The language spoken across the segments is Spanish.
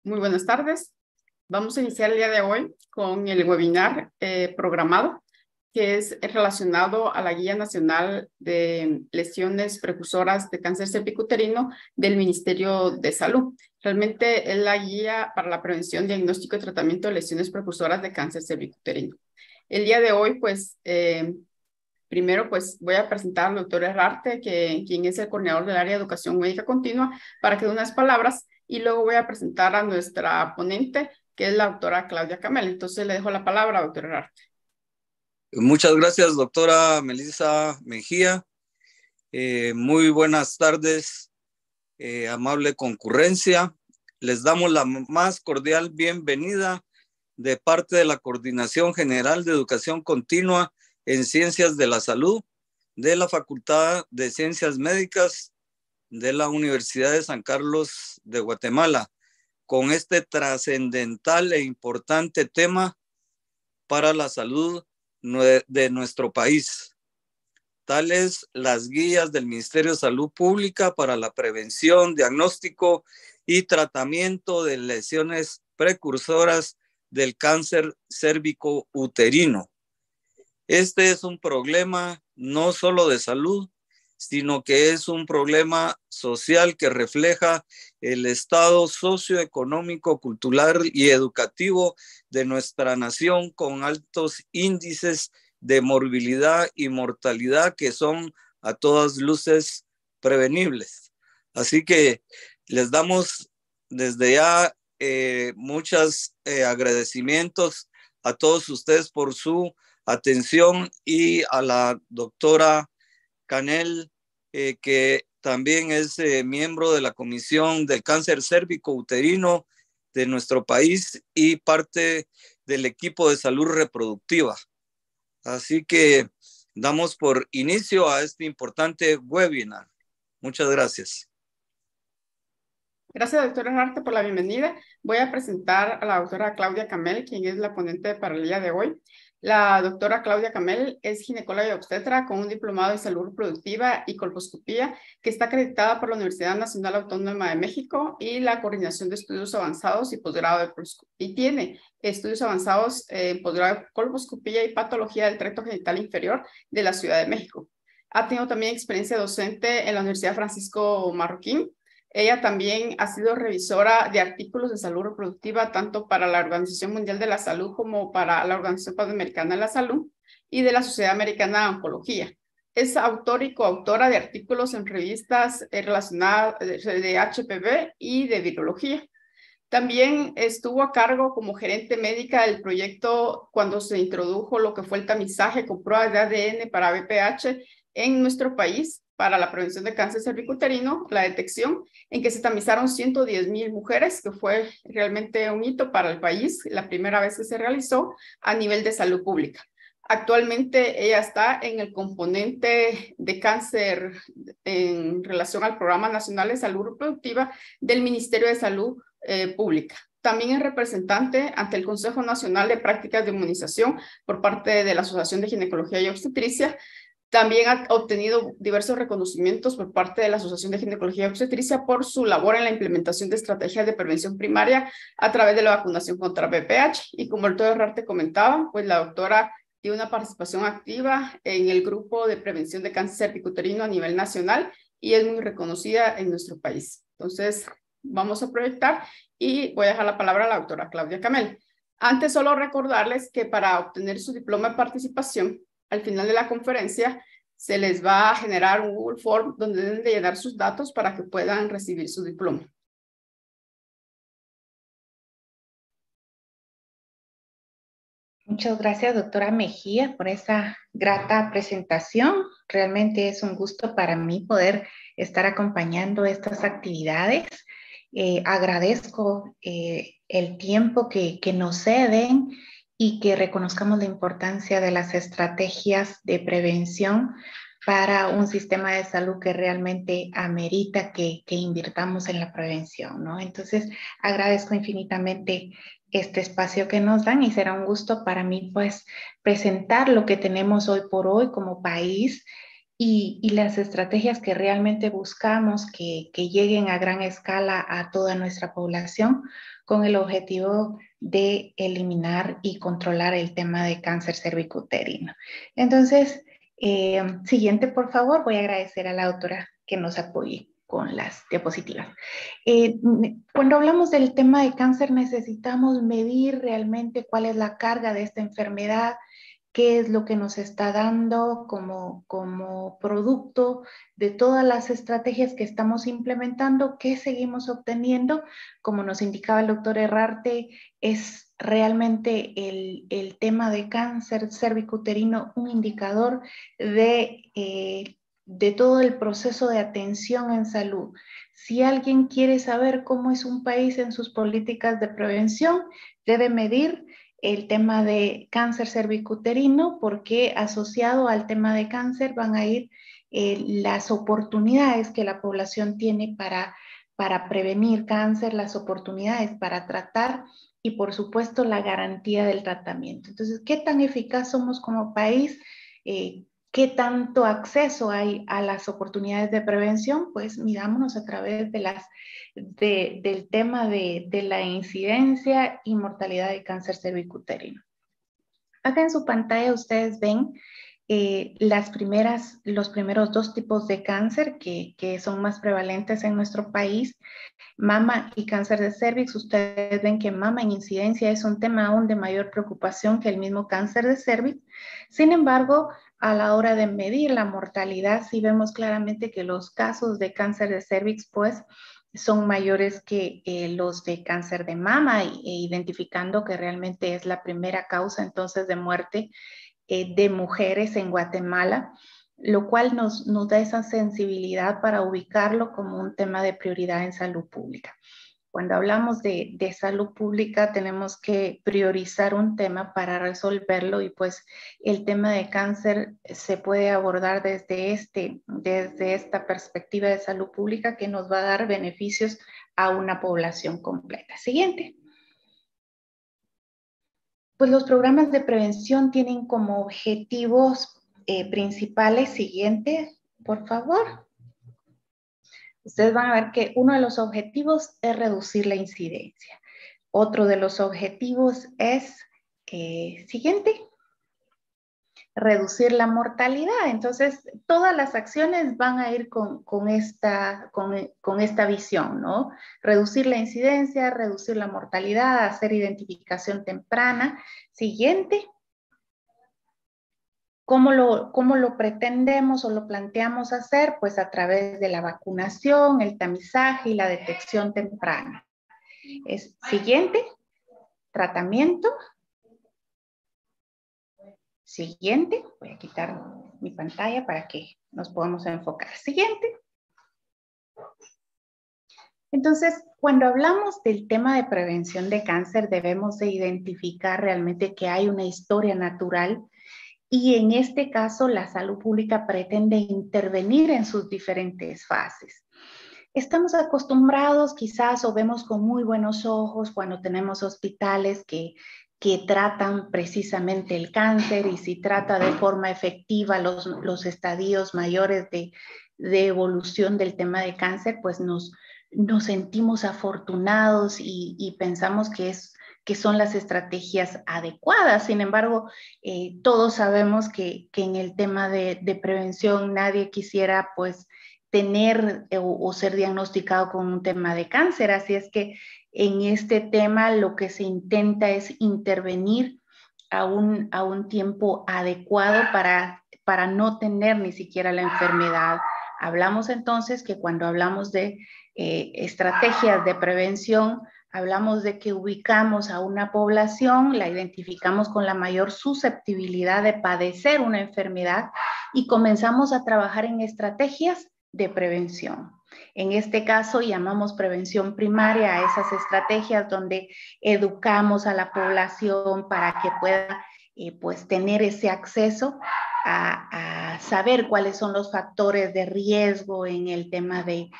Muy buenas tardes. Vamos a iniciar el día de hoy con el webinar programado, que es relacionado a la Guía Nacional de Lesiones Precursoras de Cáncer Cervicuterino del Ministerio de Salud. Realmente es la guía para la prevención, diagnóstico y tratamiento de lesiones precursoras de cáncer cervicuterino. El día de hoy, primero, voy a presentar al doctor Herrarte, quien es el coordinador del área de educación médica continua, para que dé unas palabras, y luego voy a presentar a nuestra ponente, que es la doctora Claudia Camel. Entonces, le dejo la palabra, doctor Herrarte. Muchas gracias, doctora Melissa Mejía. Muy buenas tardes, amable concurrencia. Les damos la más cordial bienvenida de parte de la Coordinación General de Educación Continua en Ciencias de la Salud de la Facultad de Ciencias Médicas de la Universidad de San Carlos de Guatemala, con este trascendental e importante tema para la salud de nuestro país, tales las guías del Ministerio de Salud Pública para la prevención, diagnóstico y tratamiento de lesiones precursoras del cáncer cérvico-uterino. Este es un problema no solo de salud, sino que es un problema social que refleja el estado socioeconómico, cultural y educativo de nuestra nación, con altos índices de morbilidad y mortalidad que son a todas luces prevenibles. Así que les damos desde ya muchos agradecimientos a todos ustedes por su atención, y a la doctora Canel, que también es miembro de la Comisión del Cáncer Cérvico-Uterino de nuestro país y parte del equipo de salud reproductiva. Así que damos por inicio a este importante webinar. Muchas gracias. Gracias, doctora Herrarte, por la bienvenida. Voy a presentar a la doctora Claudia Camel, quien es la ponente para el día de hoy. La doctora Claudia Camel es ginecóloga y obstetra con un diplomado en salud reproductiva y colposcopía, que está acreditada por la Universidad Nacional Autónoma de México y la Coordinación de Estudios Avanzados y Posgrado de Colposcopía. Y tiene estudios avanzados en posgrado de colposcopía y patología del tracto genital inferior de la Ciudad de México. Ha tenido también experiencia docente en la Universidad Francisco Marroquín. Ella también ha sido revisora de artículos de salud reproductiva, tanto para la Organización Mundial de la Salud como para la Organización Panamericana de la Salud y de la Sociedad Americana de Oncología. Es autor y coautora de artículos en revistas relacionadas de HPV y de virología. También estuvo a cargo como gerente médica del proyecto cuando se introdujo lo que fue el tamizaje con pruebas de ADN para VPH en nuestro país para la prevención de cáncer cervicuterino, la detección, en que se tamizaron 110,000 mujeres, que fue realmente un hito para el país, la primera vez que se realizó a nivel de salud pública. Actualmente ella está en el componente de cáncer en relación al Programa Nacional de Salud Reproductiva del Ministerio de Salud Pública. También es representante ante el Consejo Nacional de Prácticas de Inmunización por parte de la Asociación de Ginecología y Obstetricia. También ha obtenido diversos reconocimientos por parte de la Asociación de Ginecología y Obstetricia por su labor en la implementación de estrategias de prevención primaria a través de la vacunación contra VPH. Y como el doctor Herrarte comentaba, pues la doctora tiene una participación activa en el grupo de prevención de cáncer cervicuterino a nivel nacional y es muy reconocida en nuestro país. Entonces, vamos a proyectar y voy a dejar la palabra a la doctora Claudia Camel. Antes, solo recordarles que para obtener su diploma de participación, al final de la conferencia, se les va a generar un Google Form donde deben de llenar sus datos para que puedan recibir su diploma. Muchas gracias, doctora Mejía, por esa grata presentación. Realmente es un gusto para mí poder estar acompañando estas actividades. Agradezco el tiempo que nos ceden y que reconozcamos la importancia de las estrategias de prevención para un sistema de salud que realmente amerita que invirtamos en la prevención, ¿no? Entonces, agradezco infinitamente este espacio que nos dan y será un gusto para mí, pues, presentar lo que tenemos hoy por hoy como país y las estrategias que realmente buscamos que lleguen a gran escala a toda nuestra población con el objetivo de eliminar y controlar el tema de cáncer cervicuterino. Entonces, siguiente, por favor. Voy a agradecer a la doctora que nos apoye con las diapositivas. Cuando hablamos del tema de cáncer, necesitamos medir realmente cuál es la carga de esta enfermedad, qué es lo que nos está dando como producto de todas las estrategias que estamos implementando, qué seguimos obteniendo. Como nos indicaba el doctor Herrarte, es realmente el tema de cáncer cervicuterino un indicador de todo el proceso de atención en salud. Si alguien quiere saber cómo es un país en sus políticas de prevención, debe medir el tema de cáncer cervicuterino, porque asociado al tema de cáncer van a ir las oportunidades que la población tiene para prevenir cáncer, las oportunidades para tratar y por supuesto la garantía del tratamiento. Entonces, ¿qué tan eficaz somos como país? ¿Qué tanto acceso hay a las oportunidades de prevención? Pues mirámonos a través del tema de la incidencia y mortalidad de cáncer cervicuterino. Acá en su pantalla ustedes ven los primeros dos tipos de cáncer que son más prevalentes en nuestro país, mama y cáncer de cervix. Ustedes ven que mama en incidencia es un tema aún de mayor preocupación que el mismo cáncer de cervix. Sin embargo, a la hora de medir la mortalidad, sí vemos claramente que los casos de cáncer de cervix, pues, son mayores que los de cáncer de mama, identificando que realmente es la primera causa entonces de muerte de mujeres en Guatemala, lo cual nos da esa sensibilidad para ubicarlo como un tema de prioridad en salud pública. Cuando hablamos de salud pública tenemos que priorizar un tema para resolverlo, y pues el tema de cáncer se puede abordar desde esta perspectiva de salud pública que nos va a dar beneficios a una población completa. Siguiente. Pues los programas de prevención tienen como objetivos principales. Siguiente, por favor. Ustedes van a ver que uno de los objetivos es reducir la incidencia. Otro de los objetivos es, siguiente, reducir la mortalidad. Entonces, todas las acciones van a ir con esta visión, ¿no? Reducir la incidencia, reducir la mortalidad, hacer identificación temprana. Siguiente. ¿Cómo lo pretendemos o lo planteamos hacer? Pues a través de la vacunación, el tamizaje y la detección temprana. Siguiente, tratamiento. Siguiente, voy a quitar mi pantalla para que nos podamos enfocar. Siguiente. Entonces, cuando hablamos del tema de prevención de cáncer, debemos de identificar realmente que hay una historia natural. Y en este caso, la salud pública pretende intervenir en sus diferentes fases. Estamos acostumbrados quizás o vemos con muy buenos ojos cuando tenemos hospitales que tratan precisamente el cáncer, y si trata de forma efectiva los estadios mayores de evolución del tema de cáncer, pues nos sentimos afortunados y pensamos que son las estrategias adecuadas. Sin embargo, todos sabemos que en el tema de prevención nadie quisiera pues tener o ser diagnosticado con un tema de cáncer. Así es que en este tema lo que se intenta es intervenir a un tiempo adecuado para no tener ni siquiera la enfermedad. Hablamos entonces que cuando hablamos de estrategias de prevención, hablamos de que ubicamos a una población, la identificamos con la mayor susceptibilidad de padecer una enfermedad y comenzamos a trabajar en estrategias de prevención. En este caso llamamos prevención primaria a esas estrategias donde educamos a la población para que pueda pues tener ese acceso a saber cuáles son los factores de riesgo en el tema de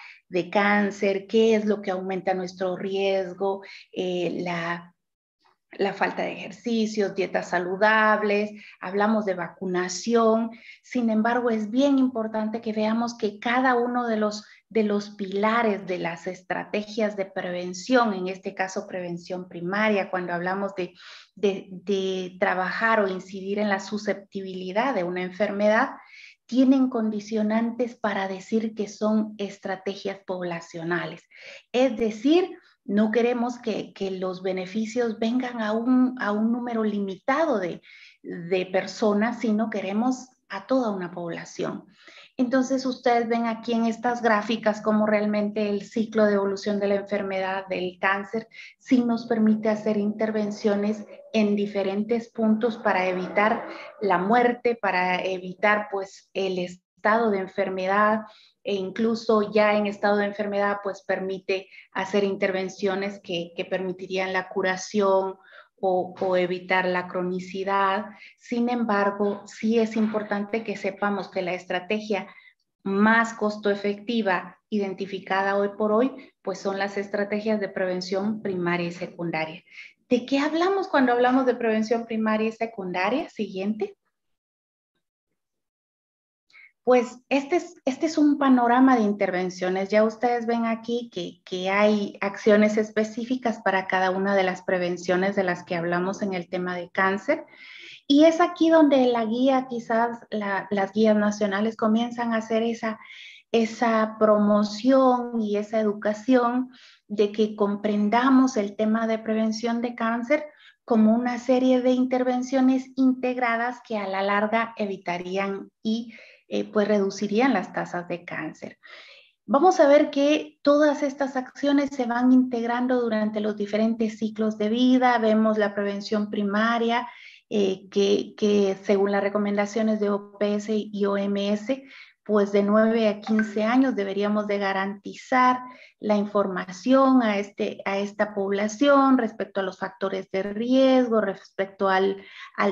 cáncer, qué es lo que aumenta nuestro riesgo, la falta de ejercicios, dietas saludables, hablamos de vacunación. Sin embargo, es bien importante que veamos que cada uno de los pilares de las estrategias de prevención, en este caso prevención primaria, cuando hablamos de trabajar o incidir en la susceptibilidad de una enfermedad, tienen condicionantes para decir que son estrategias poblacionales. Es decir, no queremos que los beneficios vengan a un número limitado de personas, sino queremos a toda una población. Entonces, ustedes ven aquí en estas gráficas cómo realmente el ciclo de evolución de la enfermedad del cáncer sí nos permite hacer intervenciones en diferentes puntos para evitar la muerte, para evitar pues el estado de enfermedad, e incluso ya en estado de enfermedad pues permite hacer intervenciones que permitirían la curación o evitar la cronicidad. Sin embargo, sí es importante que sepamos que la estrategia más costo efectiva identificada hoy por hoy, pues son las estrategias de prevención primaria y secundaria. ¿De qué hablamos cuando hablamos de prevención primaria y secundaria? Siguiente. Pues este es un panorama de intervenciones. Ya ustedes ven aquí que hay acciones específicas para cada una de las prevenciones de las que hablamos en el tema de cáncer. Y es aquí donde la guía, quizás las guías nacionales comienzan a hacer esa promoción y esa educación de que comprendamos el tema de prevención de cáncer como una serie de intervenciones integradas que a la larga evitarían y pues reducirían las tasas de cáncer. Vamos a ver que todas estas acciones se van integrando durante los diferentes ciclos de vida. Vemos la prevención primaria, que según las recomendaciones de OPS y OMS, pues de 9 a 15 años deberíamos de garantizar la información a esta población respecto a los factores de riesgo, respecto al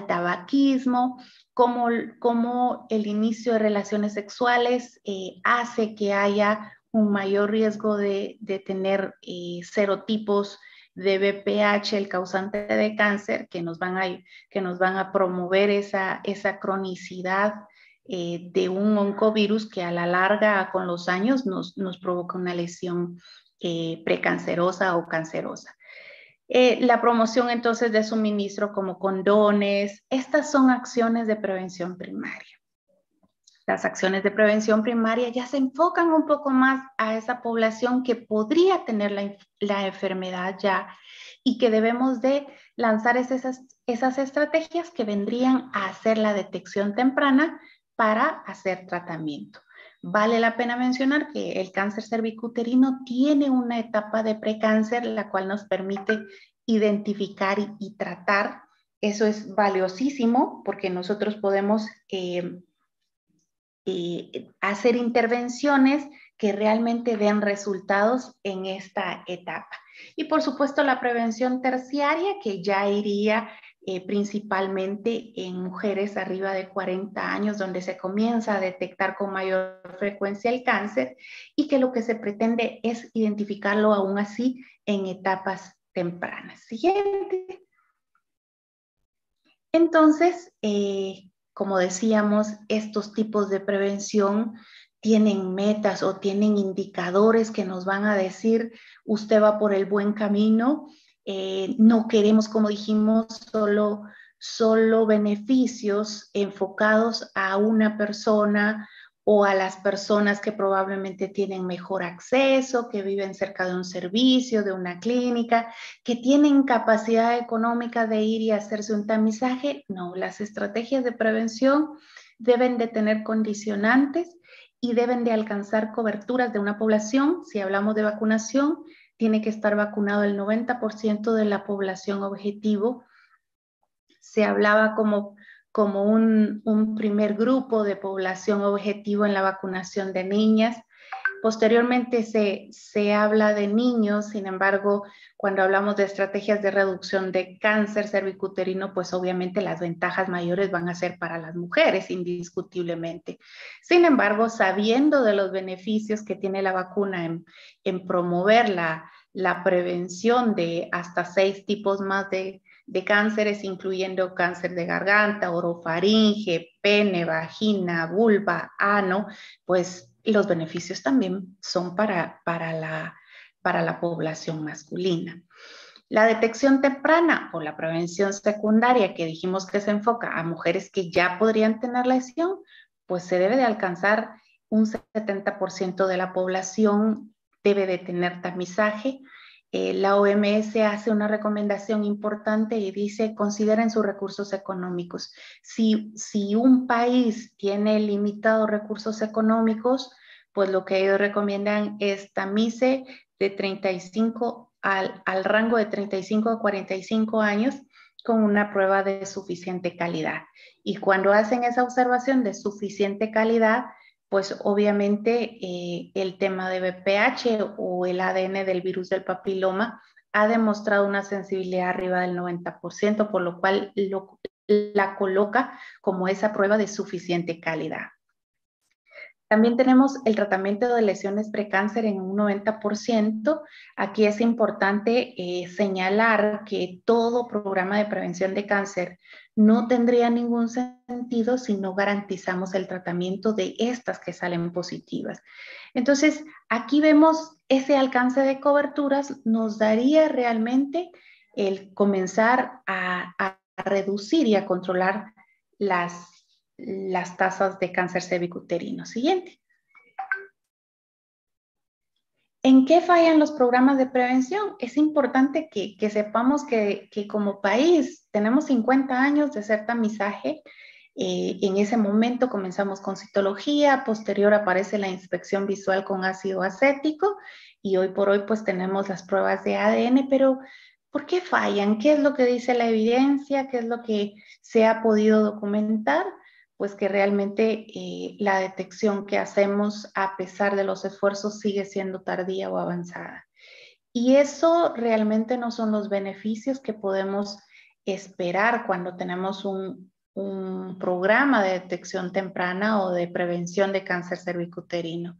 tabaquismo, cómo el inicio de relaciones sexuales hace que haya un mayor riesgo de tener serotipos de BPH, el causante de cáncer, que nos van a promover esa cronicidad de un oncovirus que a la larga, con los años, nos provoca una lesión precancerosa o cancerosa. La promoción entonces de suministro como condones, estas son acciones de prevención primaria. Las acciones de prevención primaria ya se enfocan un poco más a esa población que podría tener la enfermedad ya y que debemos de lanzar esas estrategias que vendrían a hacer la detección temprana para hacer tratamiento. Vale la pena mencionar que el cáncer cervicuterino tiene una etapa de precáncer, la cual nos permite identificar y tratar. Eso es valiosísimo porque nosotros podemos hacer intervenciones que realmente den resultados en esta etapa. Y por supuesto la prevención terciaria, que ya iría principalmente en mujeres arriba de 40 años, donde se comienza a detectar con mayor frecuencia el cáncer y que lo que se pretende es identificarlo aún así en etapas tempranas. Siguiente. Entonces, como decíamos, estos tipos de prevención tienen metas o tienen indicadores que nos van a decir, usted va por el buen camino. No queremos, como dijimos, solo beneficios enfocados a una persona o a las personas que probablemente tienen mejor acceso, que viven cerca de un servicio, de una clínica, que tienen capacidad económica de ir y hacerse un tamizaje. No, las estrategias de prevención deben de tener condicionantes y deben de alcanzar coberturas de una población. Si hablamos de vacunación, tiene que estar vacunado el 90% de la población objetivo. Se hablaba como un primer grupo de población objetivo en la vacunación de niñas. Posteriormente se habla de niños, sin embargo, cuando hablamos de estrategias de reducción de cáncer cervicuterino, pues obviamente las ventajas mayores van a ser para las mujeres, indiscutiblemente. Sin embargo, sabiendo de los beneficios que tiene la vacuna en promover la prevención de hasta 6 tipos más de de cánceres, incluyendo cáncer de garganta, orofaringe, pene, vagina, vulva, ano, pues los beneficios también son para la población masculina. La detección temprana o la prevención secundaria, que dijimos que se enfoca a mujeres que ya podrían tener lesión, pues se debe de alcanzar un 70% de la población debe de tener tamizaje. La OMS hace una recomendación importante y dice, consideren sus recursos económicos. Si un país tiene limitados recursos económicos, pues lo que ellos recomiendan es tamice de 35 al rango de 35 a 45 años con una prueba de suficiente calidad. Y cuando hacen esa observación de suficiente calidad, pues obviamente el tema de VPH o el ADN del virus del papiloma ha demostrado una sensibilidad arriba del 90%, por lo cual la coloca como esa prueba de suficiente calidad. También tenemos el tratamiento de lesiones precáncer en un 90%. Aquí es importante señalar que todo programa de prevención de cáncer no tendría ningún sentido si no garantizamos el tratamiento de estas que salen positivas. Entonces, aquí vemos ese alcance de coberturas nos daría realmente el comenzar a reducir y a controlar las tasas de cáncer cervicuterino. Siguiente. ¿En qué fallan los programas de prevención? Es importante que sepamos que como país tenemos 50 años de hacer tamizaje. En ese momento comenzamos con citología, posterior aparece la inspección visual con ácido acético y hoy por hoy pues tenemos las pruebas de ADN, pero ¿por qué fallan? ¿Qué es lo que dice la evidencia? ¿Qué es lo que se ha podido documentar? Pues que realmente la detección que hacemos a pesar de los esfuerzos sigue siendo tardía o avanzada. Y eso realmente no son los beneficios que podemos esperar cuando tenemos un programa de detección temprana o de prevención de cáncer cervicuterino.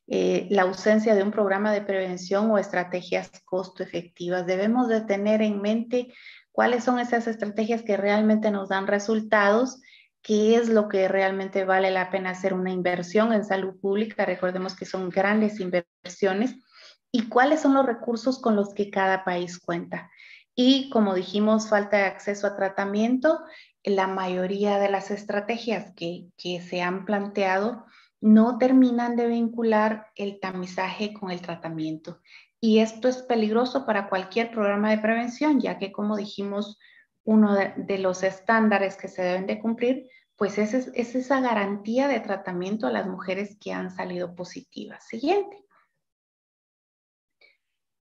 La ausencia de un programa de prevención o estrategias costo efectivas. Debemos de tener en mente cuáles son esas estrategias que realmente nos dan resultados, qué es lo que realmente vale la pena hacer una inversión en salud pública. Recordemos que son grandes inversiones y cuáles son los recursos con los que cada país cuenta. Y como dijimos, falta de acceso a tratamiento. La mayoría de las estrategias que se han planteado no terminan de vincular el tamizaje con el tratamiento. Y esto es peligroso para cualquier programa de prevención, ya que, como dijimos, uno de los estándares que se deben de cumplir, pues es esa garantía de tratamiento a las mujeres que han salido positivas. Siguiente.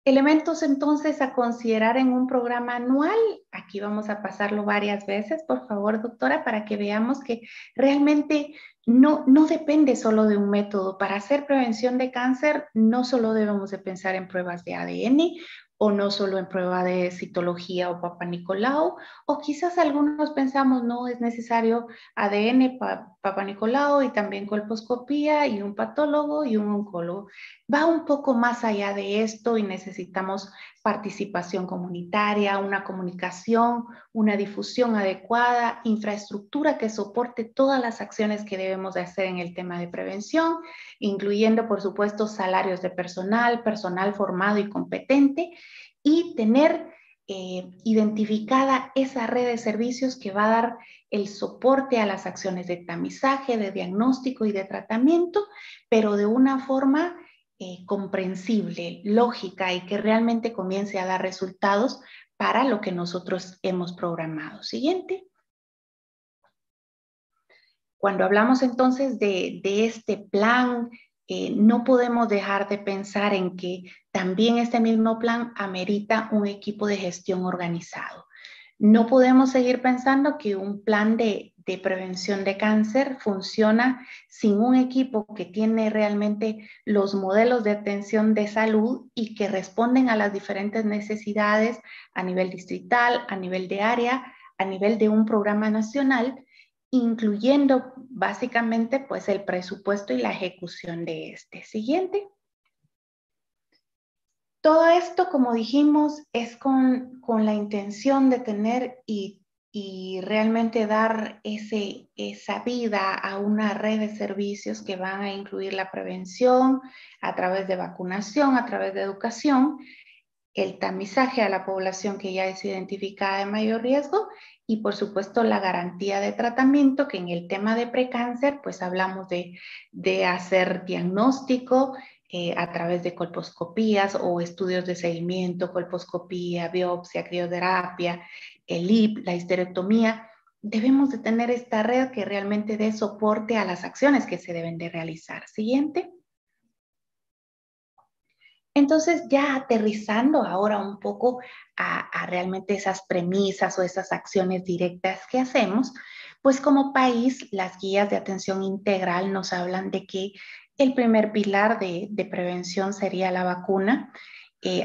Elementos entonces a considerar en un programa anual. Aquí vamos a pasarlo varias veces, por favor, doctora, para que veamos que realmente no depende solo de un método. Para hacer prevención de cáncer, no solo debemos de pensar en pruebas de ADN o no solo en prueba de citología o Papa Nicolau, o quizás algunos pensamos no es necesario ADN, Papa Nicolau y también colposcopía y un patólogo y un oncólogo. Va un poco más allá de esto y necesitamos participación comunitaria, una comunicación, una difusión adecuada, infraestructura que soporte todas las acciones que debemos de hacer en el tema de prevención, incluyendo, por supuesto, salarios de personal, personal formado y competente, y tener identificada esa red de servicios que va a dar el soporte a las acciones de tamizaje, de diagnóstico y de tratamiento, pero de una forma comprensible, lógica y que realmente comience a dar resultados para lo que nosotros hemos programado. Siguiente. Cuando hablamos entonces de este plan, no podemos dejar de pensar en que también este mismo plan amerita un equipo de gestión organizado. No podemos seguir pensando que un plan de prevención de cáncer funciona sin un equipo que tiene realmente los modelos de atención de salud y que responden a las diferentes necesidades a nivel distrital, a nivel de área, a nivel de un programa nacional, incluyendo básicamente pues el presupuesto y la ejecución de este. Siguiente. todo esto, como dijimos, es con la intención de tener y realmente dar esa vida a una red de servicios que van a incluir la prevención a través de vacunación, a través de educación, el tamizaje a la población que ya es identificada de mayor riesgo y por supuesto la garantía de tratamiento, que en el tema de precáncer pues hablamos de hacer diagnóstico a través de colposcopías o estudios de seguimiento, colposcopía, biopsia, crioterapia, el IP, la histerectomía. Debemos de tener esta red que realmente dé soporte a las acciones que se deben de realizar. Siguiente. Entonces, ya aterrizando ahora un poco a realmente esas premisas o esas acciones directas que hacemos, pues como país, las guías de atención integral nos hablan de que el primer pilar de prevención sería la vacuna.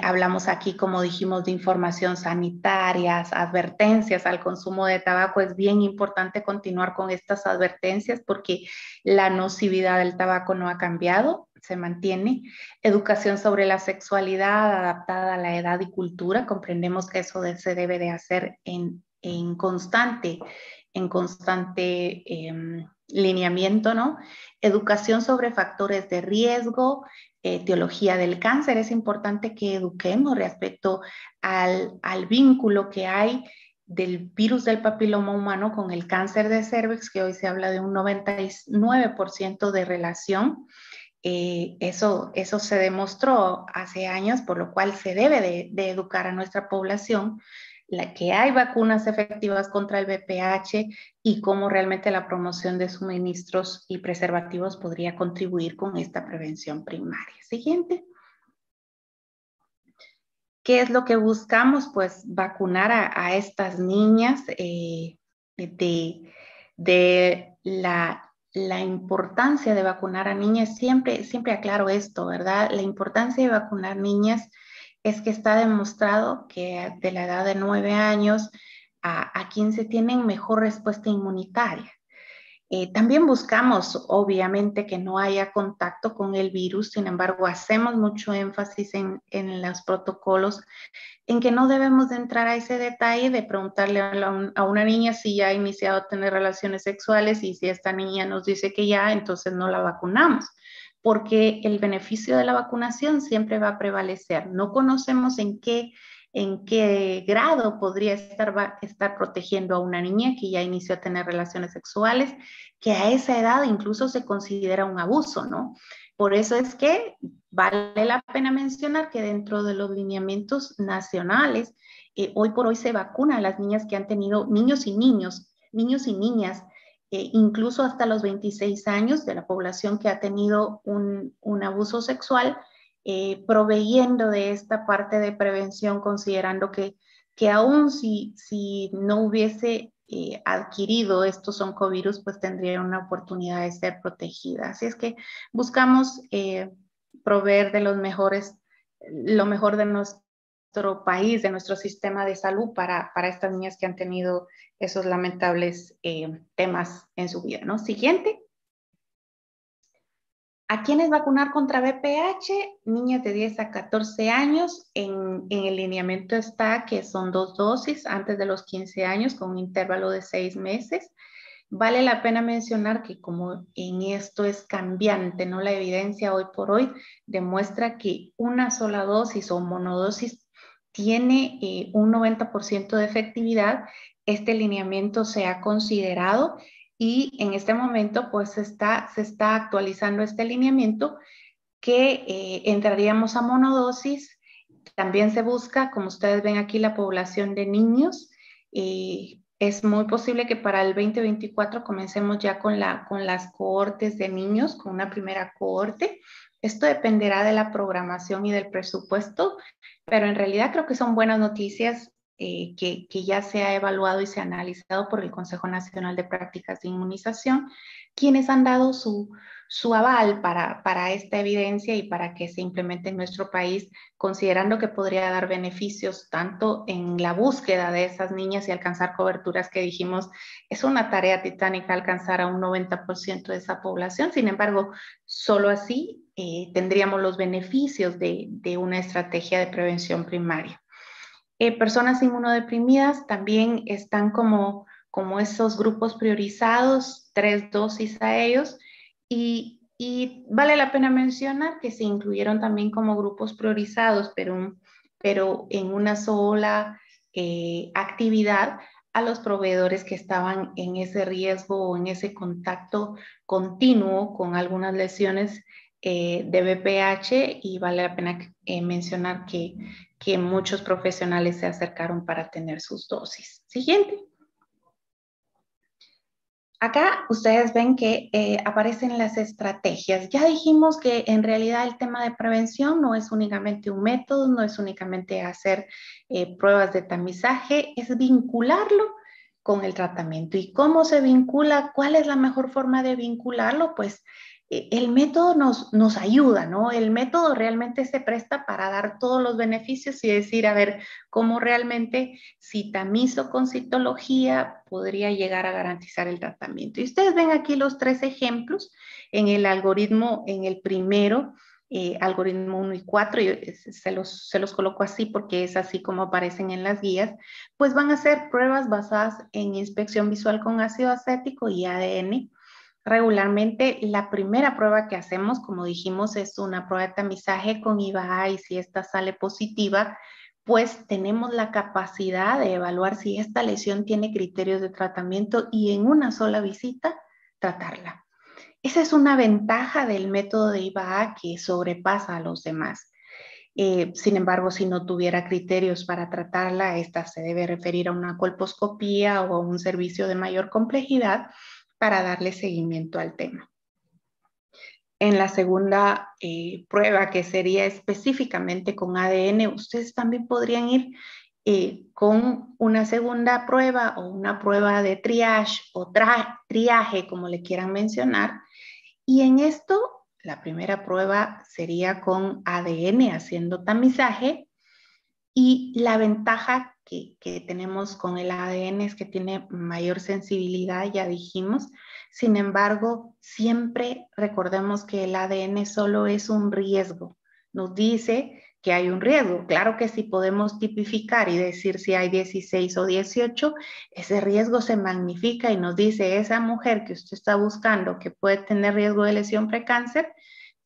Hablamos aquí, como dijimos, de información sanitaria, advertencias al consumo de tabaco. Es bien importante continuar con estas advertencias porque la nocividad del tabaco no ha cambiado, se mantiene. Educación sobre la sexualidad adaptada a la edad y cultura. Comprendemos que eso se debe de hacer en constante lineamiento, ¿no? Educación sobre factores de riesgo, teología del cáncer. Es importante que eduquemos respecto al vínculo que hay del virus del papiloma humano con el cáncer de cervix, que hoy se habla de un 99% de relación. Eso se demostró hace años, por lo cual se debe de educar a nuestra población que hay vacunas efectivas contra el VPH y cómo realmente la promoción de suministros y preservativos podría contribuir con esta prevención primaria. Siguiente. ¿Qué es lo que buscamos? Pues vacunar a estas niñas de la importancia de vacunar a niñas. Siempre aclaro esto, ¿verdad? La importancia de vacunar niñas es que está demostrado que de la edad de 9 años a 15 tienen mejor respuesta inmunitaria. También buscamos, obviamente, que no haya contacto con el virus. Sin embargo, hacemos mucho énfasis en los protocolos, en que no debemos de entrar a ese detalle de preguntarle a una niña si ya ha iniciado a tener relaciones sexuales, y si esta niña nos dice que ya, entonces no la vacunamos, porque el beneficio de la vacunación siempre va a prevalecer. No conocemos en qué grado podría estar protegiendo a una niña que ya inició a tener relaciones sexuales, que a esa edad incluso se considera un abuso, ¿no? Por eso es que vale la pena mencionar que dentro de los lineamientos nacionales, hoy por hoy se vacuna a las niñas que han tenido, niños y niñas, incluso hasta los 26 años de la población que ha tenido un abuso sexual, proveyendo de esta parte de prevención, considerando que aún si no hubiese adquirido estos oncovirus, pues tendría una oportunidad de ser protegida. Así es que buscamos proveer de lo mejor de nuestro país, de nuestro sistema de salud para estas niñas que han tenido esos lamentables temas en su vida, ¿no? Siguiente. ¿A quiénes vacunar contra VPH? Niñas de 10 a 14 años. En el lineamiento está que son 2 dosis antes de los 15 años con un intervalo de 6 meses. Vale la pena mencionar que como en esto es cambiante, ¿no? La evidencia hoy por hoy demuestra que una sola dosis o monodosis tiene un 90% de efectividad. Este lineamiento se ha considerado y en este momento pues se está actualizando este lineamiento que entraríamos a monodosis. También se busca, como ustedes ven aquí, la población de niños. Es muy posible que para el 2024 comencemos ya con las cohortes de niños, con una primera cohorte. Esto dependerá de la programación y del presupuesto, pero en realidad creo que son buenas noticias que ya se ha evaluado y se ha analizado por el Consejo Nacional de Prácticas de Inmunización, quienes han dado su aval para esta evidencia y para que se implemente en nuestro país, considerando que podría dar beneficios tanto en la búsqueda de esas niñas y alcanzar coberturas que dijimos, es una tarea titánica alcanzar a un 90% de esa población. Sin embargo, solo así tendríamos los beneficios de una estrategia de prevención primaria. Personas inmunodeprimidas también están como esos grupos priorizados, 3 dosis a ellos, y vale la pena mencionar que se incluyeron también como grupos priorizados, pero en una sola actividad, a los proveedores que estaban en ese riesgo o en ese contacto continuo con algunas lesiones de BPH, y vale la pena mencionar que muchos profesionales se acercaron para tener sus dosis. Siguiente. Acá ustedes ven que aparecen las estrategias. Ya dijimos que en realidad el tema de prevención no es únicamente un método, no es únicamente hacer pruebas de tamizaje, es vincularlo con el tratamiento. ¿Y cómo se vincula? ¿Cuál es la mejor forma de vincularlo? Pues el método nos ayuda, ¿no? El método realmente se presta para dar todos los beneficios y decir, a ver, cómo realmente si tamizo con citología podría llegar a garantizar el tratamiento. Y ustedes ven aquí los 3 ejemplos en el algoritmo, en el primero, algoritmo 1 y 4, y se los coloco así porque es así como aparecen en las guías, pues van a ser pruebas basadas en inspección visual con ácido acético y ADN. Regularmente la primera prueba que hacemos, como dijimos, es una prueba de tamizaje con IVA, y si esta sale positiva, pues tenemos la capacidad de evaluar si esta lesión tiene criterios de tratamiento y en una sola visita tratarla. Esa es una ventaja del método de IVA que sobrepasa a los demás. Sin embargo, si no tuviera criterios para tratarla, esta se debe referir a una colposcopía o a un servicio de mayor complejidad para darle seguimiento al tema. En la segunda prueba, que sería específicamente con ADN, ustedes también podrían ir con una segunda prueba o una prueba de triage o triaje, como le quieran mencionar. Y en esto, la primera prueba sería con ADN haciendo tamizaje, y la ventaja que tenemos con el ADN es que tiene mayor sensibilidad, ya dijimos. Sin embargo, siempre recordemos que el ADN solo es un riesgo. Nos dice que hay un riesgo. Claro que si podemos tipificar y decir si hay 16 o 18, ese riesgo se magnifica y nos dice esa mujer que usted está buscando que puede tener riesgo de lesión precáncer,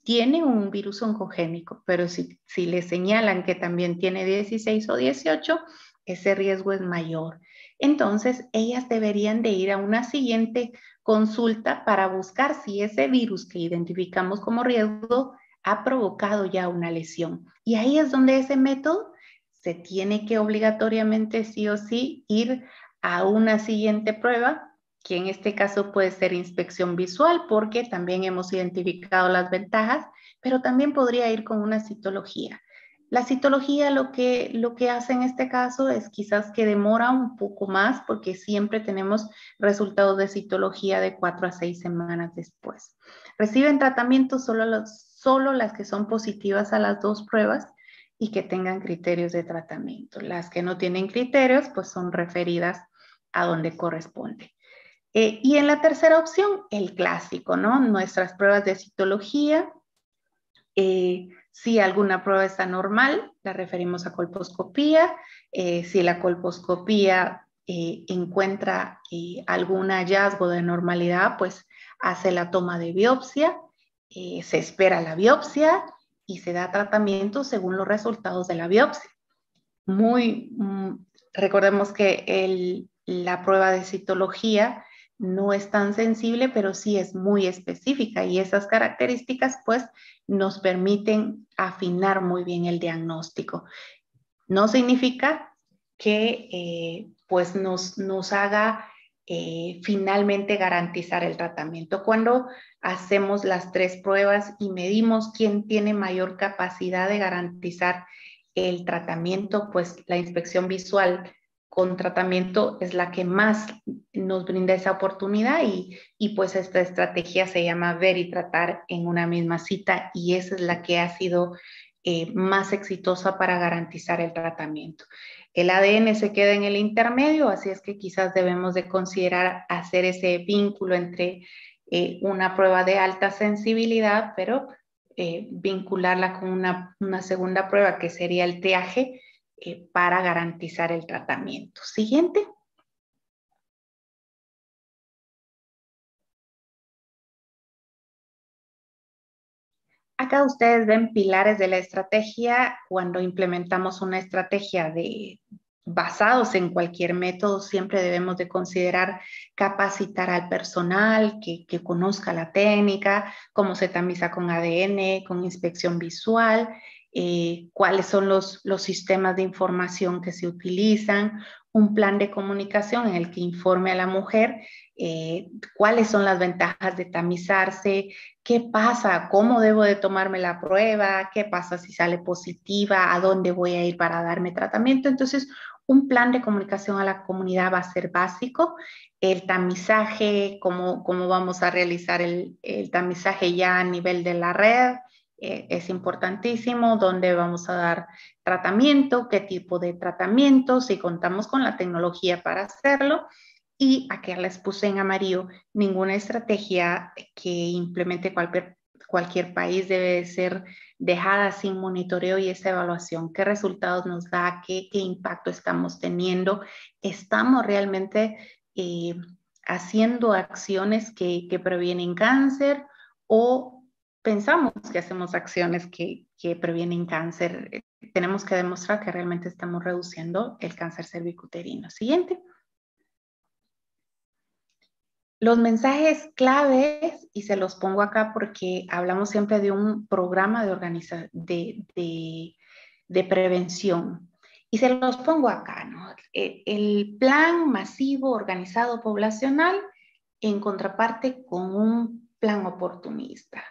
tiene un virus oncogénico, pero si le señalan que también tiene 16 o 18, ese riesgo es mayor. Entonces, ellas deberían de ir a una siguiente consulta para buscar si ese virus que identificamos como riesgo ha provocado ya una lesión. Y ahí es donde ese método se tiene que obligatoriamente, sí o sí, ir a una siguiente prueba, que en este caso puede ser inspección visual, porque también hemos identificado las ventajas, pero también podría ir con una citología. La citología lo que hace en este caso es quizás que demora un poco más, porque siempre tenemos resultados de citología de 4 a 6 semanas después. Reciben tratamiento solo las que son positivas a las 2 pruebas y que tengan criterios de tratamiento. Las que no tienen criterios, pues son referidas a donde corresponde. Y en la tercera opción, el clásico, ¿no? Nuestras pruebas de citología. Si alguna prueba está normal, la referimos a colposcopía. Si la colposcopía encuentra algún hallazgo de normalidad, pues hace la toma de biopsia, se espera la biopsia y se da tratamiento según los resultados de la biopsia. Recordemos que la prueba de citología no es tan sensible, pero sí es muy específica, y esas características pues nos permiten afinar muy bien el diagnóstico. No significa que pues nos haga finalmente garantizar el tratamiento. Cuando hacemos las 3 pruebas y medimos quién tiene mayor capacidad de garantizar el tratamiento, pues la inspección visual con tratamiento es la que más nos brinda esa oportunidad, y pues esta estrategia se llama ver y tratar en una misma cita, y esa es la que ha sido más exitosa para garantizar el tratamiento. El ADN se queda en el intermedio, así es que quizás debemos de considerar hacer ese vínculo entre una prueba de alta sensibilidad, pero vincularla con una segunda prueba que sería el triaje para garantizar el tratamiento. Siguiente. Acá ustedes ven pilares de la estrategia. Cuando implementamos una estrategia basados en cualquier método, siempre debemos de considerar capacitar al personal, que conozca la técnica, cómo se tamiza con ADN, con inspección visual, cuáles son los sistemas de información que se utilizan, un plan de comunicación en el que informe a la mujer cuáles son las ventajas de tamizarse, qué pasa, cómo debo de tomarme la prueba, qué pasa si sale positiva, a dónde voy a ir para darme tratamiento. Entonces, un plan de comunicación a la comunidad va a ser básico. El tamizaje, cómo vamos a realizar el tamizaje ya a nivel de la red, es importantísimo. Dónde vamos a dar tratamiento, qué tipo de tratamiento, si contamos con la tecnología para hacerlo. Y aquí les puse en amarillo, ninguna estrategia que implemente cualquier país debe ser dejada sin monitoreo y esa evaluación. ¿Qué resultados nos da? ¿Qué impacto estamos teniendo? ¿Estamos realmente haciendo acciones que previenen cáncer o pensamos que hacemos acciones que previenen cáncer? Tenemos que demostrar que realmente estamos reduciendo el cáncer cervicuterino. Siguiente. Los mensajes claves, y se los pongo acá porque hablamos siempre de un programa de prevención. Y se los pongo acá, ¿no? El plan masivo organizado poblacional en contraparte con un plan oportunista.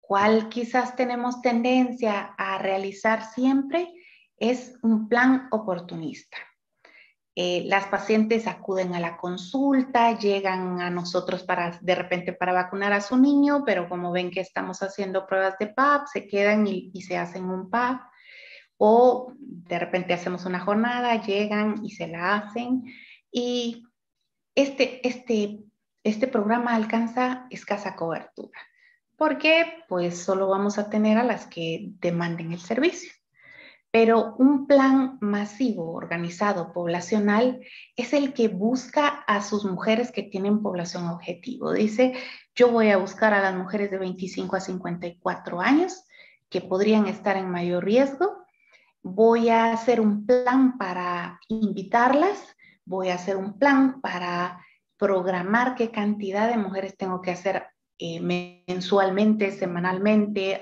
¿Cuál quizás tenemos tendencia a realizar siempre? Es un plan oportunista. Las pacientes acuden a la consulta, llegan a nosotros de repente para vacunar a su niño, pero como ven que estamos haciendo pruebas de PAP, se quedan y se hacen un PAP. O de repente hacemos una jornada, llegan y se la hacen. Y este programa alcanza escasa cobertura. ¿Por qué? Pues solo vamos a tener a las que demanden el servicio. Pero un plan masivo, organizado, poblacional, es el que busca a sus mujeres que tienen población objetivo. Dice, yo voy a buscar a las mujeres de 25 a 54 años que podrían estar en mayor riesgo. Voy a hacer un plan para invitarlas. Voy a hacer un plan para programar qué cantidad de mujeres tengo que hacer mensualmente, semanalmente,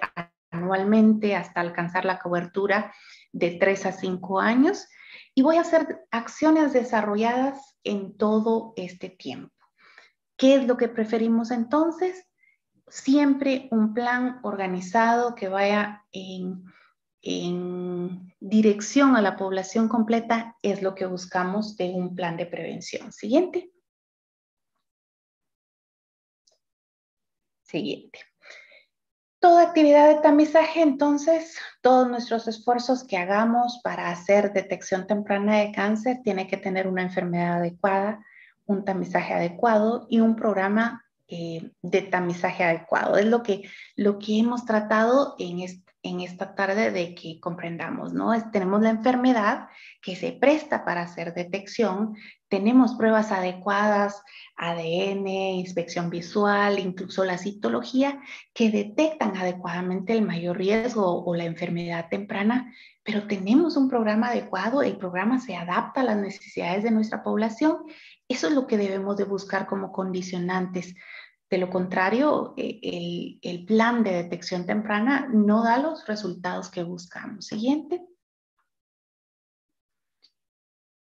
anualmente, hasta alcanzar la cobertura de 3 a 5 años. Y voy a hacer acciones desarrolladas en todo este tiempo. ¿Qué es lo que preferimos entonces? Siempre un plan organizado que vaya en dirección a la población completa es lo que buscamos de un plan de prevención. Siguiente. Siguiente. Toda actividad de tamizaje, entonces, todos nuestros esfuerzos que hagamos para hacer detección temprana de cáncer tiene que tener una enfermedad adecuada, un tamizaje adecuado y un programa de tamizaje adecuado. Es lo que hemos tratado en esta tarde de que comprendamos, ¿no? Tenemos la enfermedad que se presta para hacer detección, tenemos pruebas adecuadas, ADN, inspección visual, incluso la citología, que detectan adecuadamente el mayor riesgo o la enfermedad temprana, pero tenemos un programa adecuado, el programa se adapta a las necesidades de nuestra población. Eso es lo que debemos de buscar como condicionantes. De lo contrario, el plan de detección temprana no da los resultados que buscamos. Siguiente.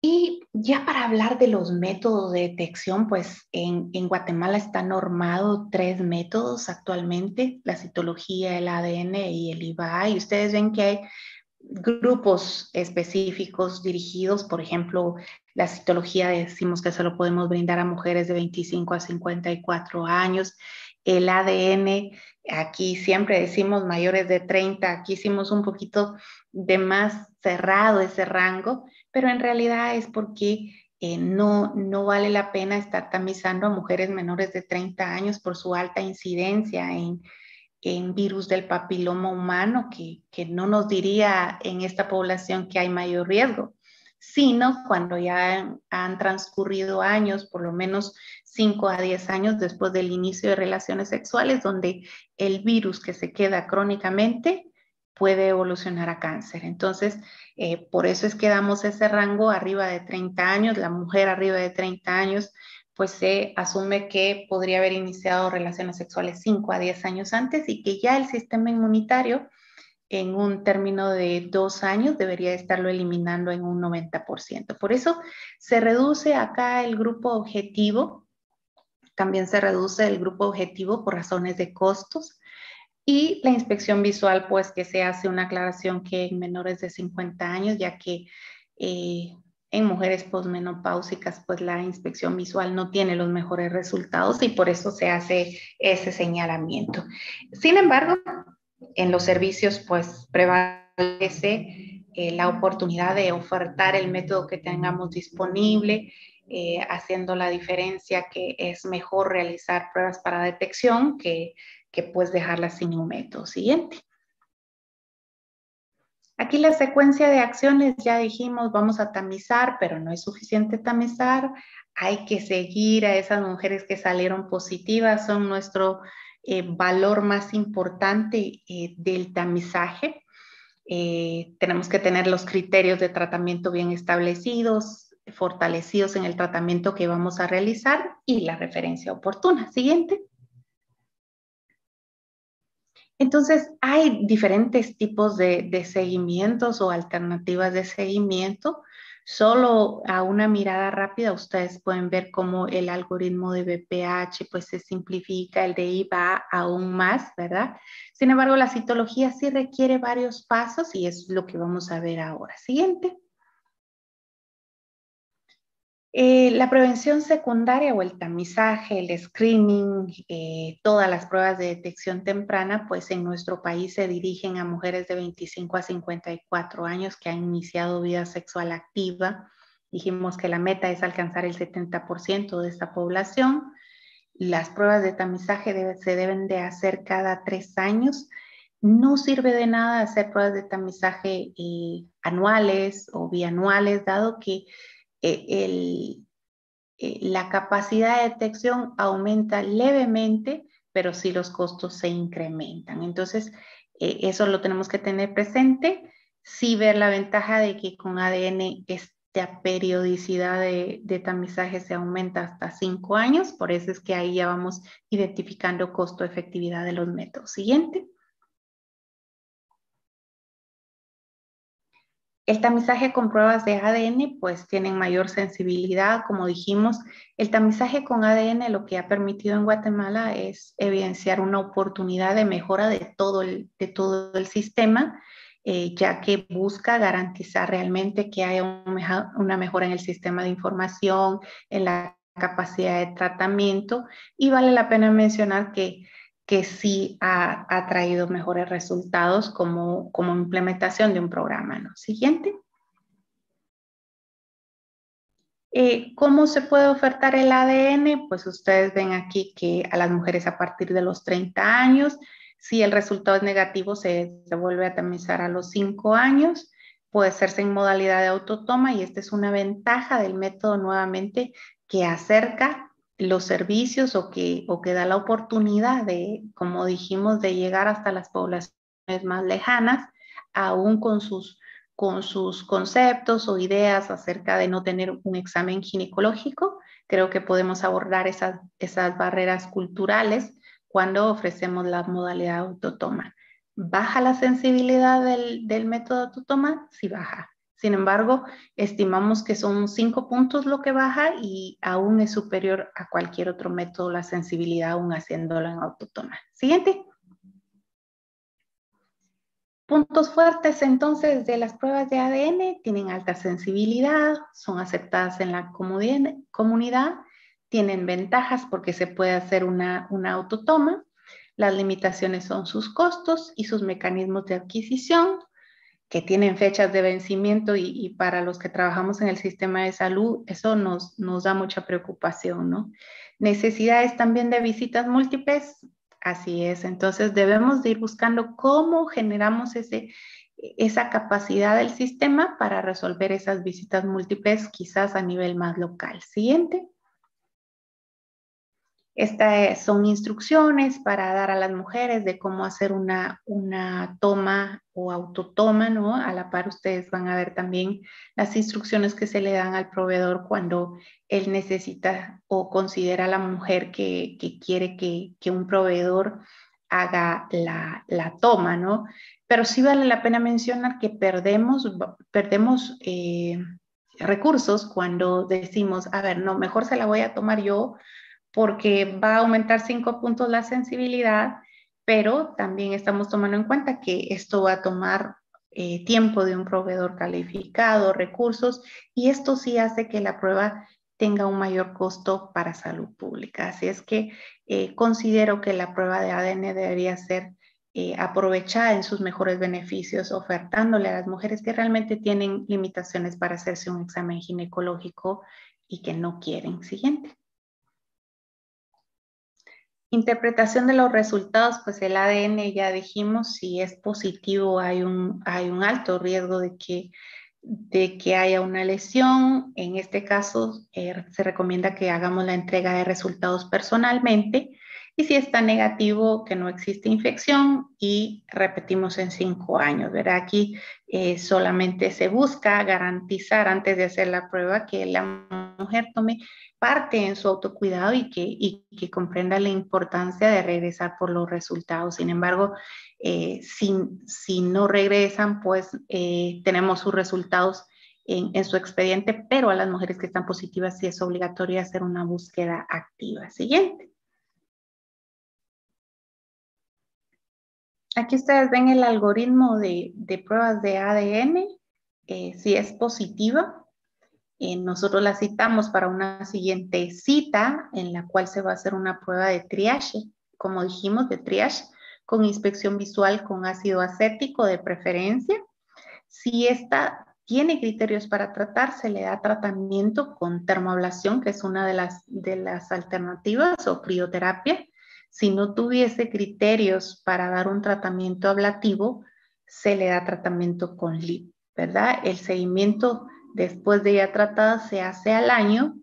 Y ya para hablar de los métodos de detección, pues en Guatemala está normado 3 métodos actualmente, la citología, el ADN y el IVA. Y ustedes ven que hay grupos específicos dirigidos, por ejemplo, la citología decimos que solo podemos brindar a mujeres de 25 a 54 años. El ADN, aquí siempre decimos mayores de 30, aquí hicimos un poquito de más cerrado ese rango, pero en realidad es porque no vale la pena estar tamizando a mujeres menores de 30 años por su alta incidencia en virus del papiloma humano, que no nos diría en esta población que hay mayor riesgo, sino cuando ya han transcurrido años, por lo menos 5 a 10 años después del inicio de relaciones sexuales, donde el virus que se queda crónicamente puede evolucionar a cáncer. Entonces, por eso es que damos ese rango arriba de 30 años, la mujer arriba de 30 años, pues se asume que podría haber iniciado relaciones sexuales 5 a 10 años antes y que ya el sistema inmunitario en un término de 2 años debería estarlo eliminando en un 90%. Por eso se reduce acá el grupo objetivo, también se reduce el grupo objetivo por razones de costos y la inspección visual, pues que se hace una aclaración que en menores de 50 años, ya que en mujeres posmenopáusicas, pues la inspección visual no tiene los mejores resultados y por eso se hace ese señalamiento. Sin embargo, en los servicios, pues prevalece la oportunidad de ofertar el método que tengamos disponible, haciendo la diferencia que es mejor realizar pruebas para detección que pues dejarlas sin un método. Siguiente. Aquí la secuencia de acciones, ya dijimos, vamos a tamizar, pero no es suficiente tamizar. Hay que seguir a esas mujeres que salieron positivas, son nuestro valor más importante del tamizaje. Tenemos que tener los criterios de tratamiento bien establecidos, fortalecidos en el tratamiento que vamos a realizar y la referencia oportuna. Siguiente. Entonces, hay diferentes tipos de seguimientos o alternativas de seguimiento. Solo a una mirada rápida ustedes pueden ver cómo el algoritmo de BPH pues se simplifica, el de IVA aún más, ¿verdad? Sin embargo, la citología sí requiere varios pasos y es lo que vamos a ver ahora. Siguiente. La prevención secundaria o el tamizaje, el screening, todas las pruebas de detección temprana, pues en nuestro país se dirigen a mujeres de 25 a 54 años que han iniciado vida sexual activa. Dijimos que la meta es alcanzar el 70% de esta población. Las pruebas de tamizaje se deben de hacer cada 3 años. No sirve de nada hacer pruebas de tamizaje anuales o bianuales, dado que la capacidad de detección aumenta levemente, pero sí los costos se incrementan. Entonces, eso lo tenemos que tener presente. Sí ver la ventaja de que con ADN esta periodicidad de tamizaje se aumenta hasta 5 años, por eso es que ahí ya vamos identificando costo-efectividad de los métodos. Siguiente. El tamizaje con pruebas de ADN pues tienen mayor sensibilidad, como dijimos. El tamizaje con ADN lo que ha permitido en Guatemala es evidenciar una oportunidad de mejora de todo el sistema, ya que busca garantizar realmente que haya una mejora en el sistema de información, en la capacidad de tratamiento, y vale la pena mencionar que sí ha traído mejores resultados como implementación de un programa, ¿no? Siguiente. ¿Cómo se puede ofertar el ADN? Pues ustedes ven aquí que a las mujeres a partir de los 30 años, si el resultado es negativo, se vuelve a tamizar a los 5 años. Puede hacerse en modalidad de autotoma y esta es una ventaja del método nuevamente que acerca los servicios o que da la oportunidad de, como dijimos, de llegar hasta las poblaciones más lejanas, aún con sus conceptos o ideas acerca de no tener un examen ginecológico. Creo que podemos abordar esas barreras culturales cuando ofrecemos la modalidad autotoma. ¿Baja la sensibilidad del método autotoma? Sí baja. Sin embargo, estimamos que son 5 puntos lo que baja y aún es superior a cualquier otro método la sensibilidad aún haciéndolo en autotoma. Siguiente. Puntos fuertes entonces de las pruebas de ADN: tienen alta sensibilidad, son aceptadas en la comunidad, tienen ventajas porque se puede hacer una autotoma, las limitaciones son sus costos y sus mecanismos de adquisición, que tienen fechas de vencimiento y para los que trabajamos en el sistema de salud, eso nos da mucha preocupación, ¿no? Necesidades también de visitas múltiples, Así es, entonces debemos de ir buscando cómo generamos esa capacidad del sistema para resolver esas visitas múltiples, quizás a nivel más local. Siguiente. Estas son instrucciones para dar a las mujeres de cómo hacer una toma o autotoma, ¿no? A la par ustedes van a ver también las instrucciones que se le dan al proveedor cuando él necesita o considera a la mujer que quiere que un proveedor haga la toma, ¿no? Pero sí vale la pena mencionar que perdemos recursos cuando decimos, a ver, no, mejor se la voy a tomar yo porque va a aumentar 5 puntos la sensibilidad, pero también estamos tomando en cuenta que esto va a tomar tiempo de un proveedor calificado, recursos, y esto sí hace que la prueba tenga un mayor costo para salud pública. Así es que considero que la prueba de ADN debería ser aprovechada en sus mejores beneficios, ofertándole a las mujeres que realmente tienen limitaciones para hacerse un examen ginecológico y que no quieren. Siguiente. Interpretación de los resultados, pues el ADN ya dijimos, si es positivo hay un alto riesgo de que haya una lesión. En este caso se recomienda que hagamos la entrega de resultados personalmente y si está negativo que no existe infección y repetimos en 5 años, ¿verdad? Aquí solamente se busca garantizar antes de hacer la prueba que la mujer tome parte en su autocuidado y que comprenda la importancia de regresar por los resultados. Sin embargo, si no regresan, pues tenemos sus resultados en su expediente, pero a las mujeres que están positivas sí es obligatorio hacer una búsqueda activa. Siguiente. Aquí ustedes ven el algoritmo de pruebas de ADN. Si es positiva, nosotros la citamos para una siguiente cita en la cual se va a hacer una prueba de triaje, como dijimos, de triaje, con inspección visual con ácido acético de preferencia. Si esta tiene criterios para tratar, se le da tratamiento con termoablación, que es una de las alternativas, o crioterapia. Si no tuviese criterios para dar un tratamiento ablativo, se le da tratamiento con LIP, ¿verdad? El seguimiento después de ya tratada se hace al año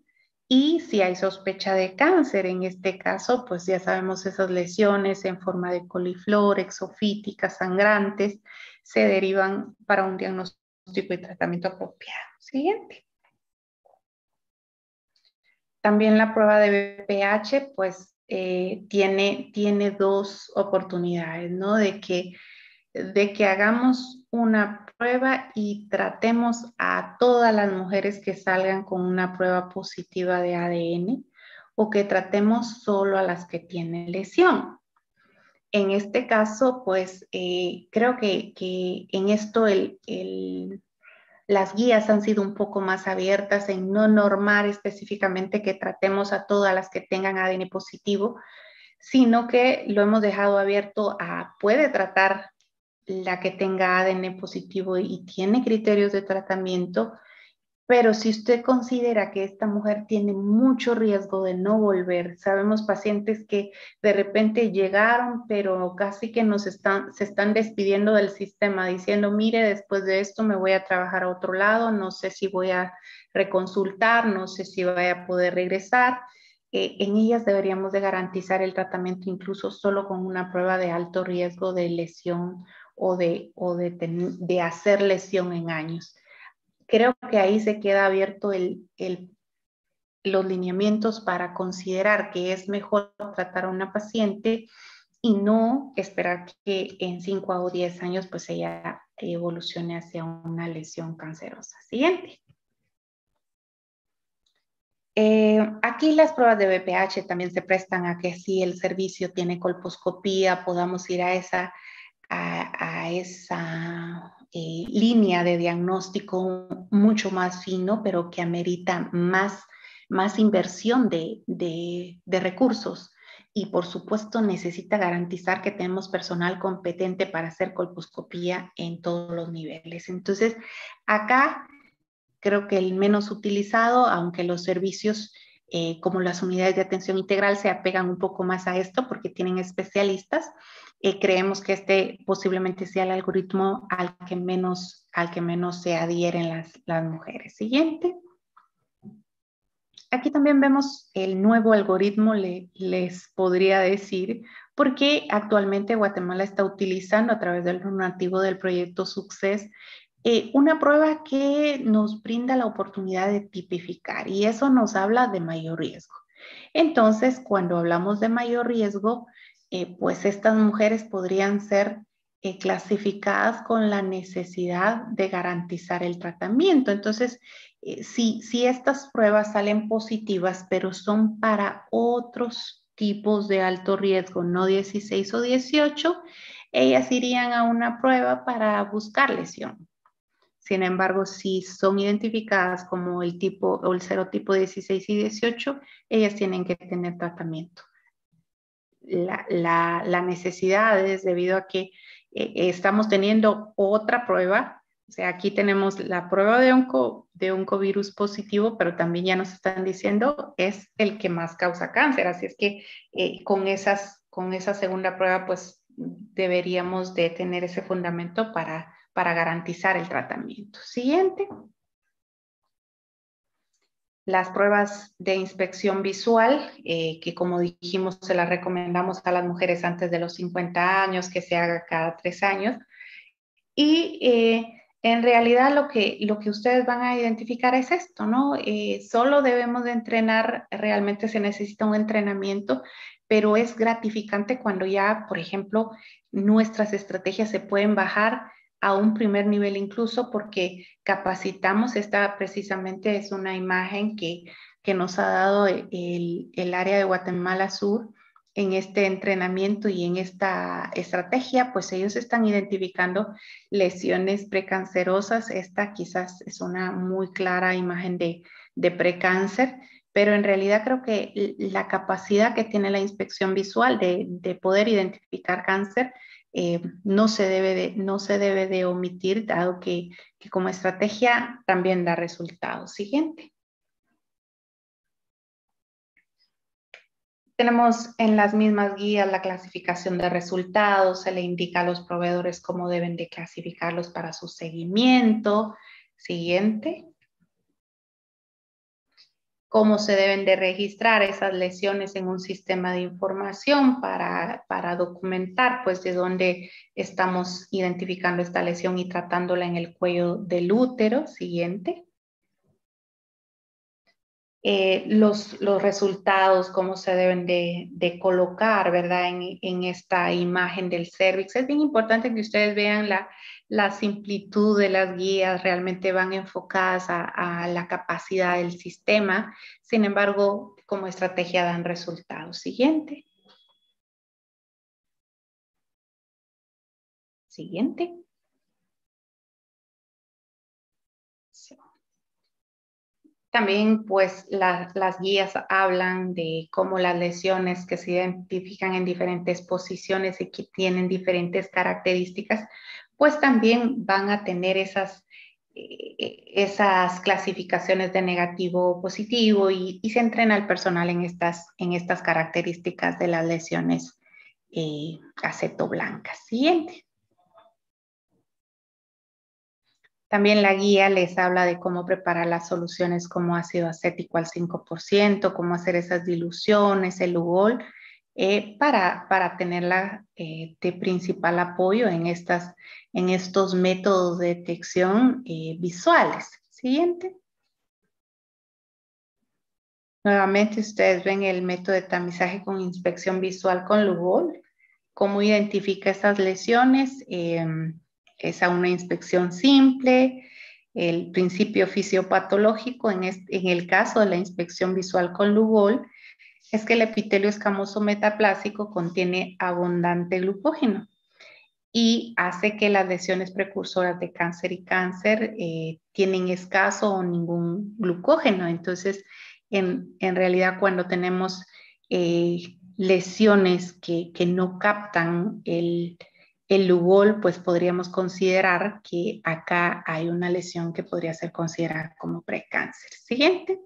y si hay sospecha de cáncer, en este caso, pues ya sabemos esas lesiones en forma de coliflor, exofíticas, sangrantes, se derivan para un diagnóstico y tratamiento apropiado. Siguiente. También la prueba de BPH, pues tiene dos oportunidades, ¿no? De que hagamos una prueba y tratemos a todas las mujeres que salgan con una prueba positiva de ADN o que tratemos solo a las que tienen lesión. En este caso, pues creo que en esto las guías han sido un poco más abiertas en no normar específicamente que tratemos a todas las que tengan ADN positivo, sino que lo hemos dejado abierto a puede tratar la que tenga ADN positivo y tiene criterios de tratamiento, pero si usted considera que esta mujer tiene mucho riesgo de no volver, sabemos pacientes que de repente llegaron, pero casi que se están despidiendo del sistema, diciendo, mire, después de esto me voy a trabajar a otro lado, no sé si voy a reconsultar, no sé si voy a poder regresar. En ellas deberíamos de garantizar el tratamiento incluso solo con una prueba de alto riesgo de lesión o de hacer lesión en años. Creo que ahí se queda abierto los lineamientos para considerar que es mejor tratar a una paciente y no esperar que en 5 o 10 años pues ella evolucione hacia una lesión cancerosa. Siguiente. Aquí las pruebas de BPH también se prestan a que si el servicio tiene colposcopía podamos ir a esa línea de diagnóstico mucho más fino, pero que amerita más inversión de recursos. Y por supuesto necesita garantizar que tenemos personal competente para hacer colposcopía en todos los niveles. Entonces, acá creo que el menos utilizado, aunque los servicios como las unidades de atención integral se apegan un poco más a esto porque tienen especialistas, creemos que este posiblemente sea el algoritmo al que menos se adhieren las mujeres. Siguiente. Aquí también vemos el nuevo algoritmo, les podría decir, porque actualmente Guatemala está utilizando a través del normativo del proyecto Success una prueba que nos brinda la oportunidad de tipificar y eso nos habla de mayor riesgo. Entonces, cuando hablamos de mayor riesgo, pues estas mujeres podrían ser clasificadas con la necesidad de garantizar el tratamiento. Entonces, si estas pruebas salen positivas, pero son para otros tipos de alto riesgo, no 16 o 18, ellas irían a una prueba para buscar lesión. Sin embargo, si son identificadas como el tipo o el serotipo 16 y 18, ellas tienen que tener tratamiento. La necesidad es debido a que estamos teniendo otra prueba. O sea, aquí tenemos la prueba de oncovirus positivo, pero también ya nos están diciendo es el que más causa cáncer. Así es que con esa segunda prueba, pues deberíamos de tener ese fundamento para garantizar el tratamiento. Siguiente. Las pruebas de inspección visual, que como dijimos, se las recomendamos a las mujeres antes de los 50 años, que se haga cada 3 años. Y en realidad lo que ustedes van a identificar es esto, ¿no? Solo debemos de entrenar, realmente se necesita un entrenamiento, pero es gratificante cuando ya, por ejemplo, nuestras estrategias se pueden bajar a un primer nivel incluso porque capacitamos. Esta precisamente es una imagen que nos ha dado el área de Guatemala Sur en este entrenamiento y en esta estrategia. Pues ellos están identificando lesiones precancerosas. Esta quizás es una muy clara imagen de precáncer, pero en realidad creo que la capacidad que tiene la inspección visual de poder identificar cáncer no se debe de omitir, dado que como estrategia también da resultados. Siguiente. Tenemos en las mismas guías la clasificación de resultados, se le indica a los proveedores cómo deben de clasificarlos para su seguimiento. Siguiente. Cómo se deben de registrar esas lesiones en un sistema de información para documentar pues de dónde estamos identificando esta lesión y tratándola en el cuello del útero. Siguiente. Los resultados, cómo se deben de colocar, ¿verdad? En esta imagen del cervix. Es bien importante que ustedes vean la simplitud de las guías, realmente van enfocadas a la capacidad del sistema. Sin embargo, como estrategia dan resultados. Siguiente. Siguiente. También, pues, las guías hablan de cómo las lesiones que se identifican en diferentes posiciones y que tienen diferentes características, pues también van a tener esas clasificaciones de negativo o positivo y se entrena al personal en estas características de las lesiones acetoblancas. Siguiente. También la guía les habla de cómo preparar las soluciones como ácido acético al 5%, cómo hacer esas diluciones, el Lugol, para tenerla de principal apoyo en estos métodos de detección visuales. Siguiente. Nuevamente ustedes ven el método de tamizaje con inspección visual con Lugol, cómo identifica esas lesiones. Es a una inspección simple, el principio fisiopatológico en el caso de la inspección visual con Lugol es que el epitelio escamoso metaplásico contiene abundante glucógeno y hace que las lesiones precursoras de cáncer y cáncer tienen escaso o ningún glucógeno. Entonces, en realidad cuando tenemos lesiones que no captan el Lugol, pues podríamos considerar que acá hay una lesión que podría ser considerada como precáncer. Siguiente.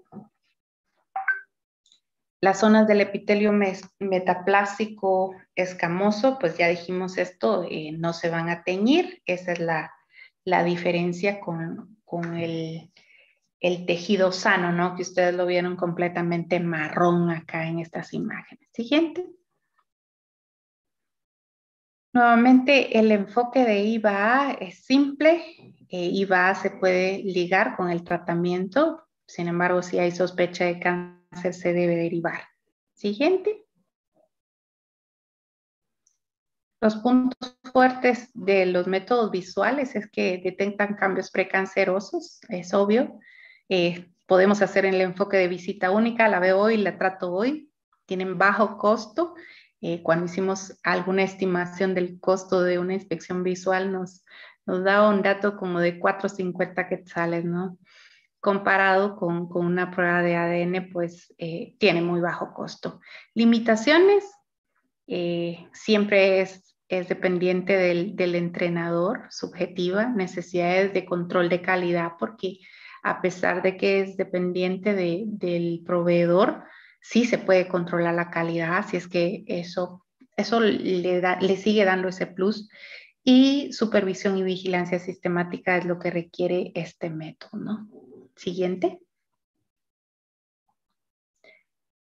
Las zonas del epitelio metaplásico escamoso, pues ya dijimos esto, no se van a teñir. Esa es la diferencia con el tejido sano, ¿no? Que ustedes lo vieron completamente marrón acá en estas imágenes. Siguiente. Nuevamente, el enfoque de IVA-A es simple. IVA-A se puede ligar con el tratamiento. Sin embargo, si hay sospecha de cáncer, se debe derivar. Siguiente. Los puntos fuertes de los métodos visuales es que detectan cambios precancerosos, es obvio. Podemos hacer el enfoque de visita única, la veo hoy, la trato hoy. Tienen bajo costo. Cuando hicimos alguna estimación del costo de una inspección visual, nos daba un dato como de 4.50 quetzales, ¿no? Comparado con una prueba de ADN, pues tiene muy bajo costo. Limitaciones, siempre es dependiente del entrenador, subjetiva, necesidades de control de calidad, porque a pesar de que es dependiente del proveedor, sí se puede controlar la calidad, así es que eso le sigue dando ese plus. Y supervisión y vigilancia sistemática es lo que requiere este método, ¿no? Siguiente.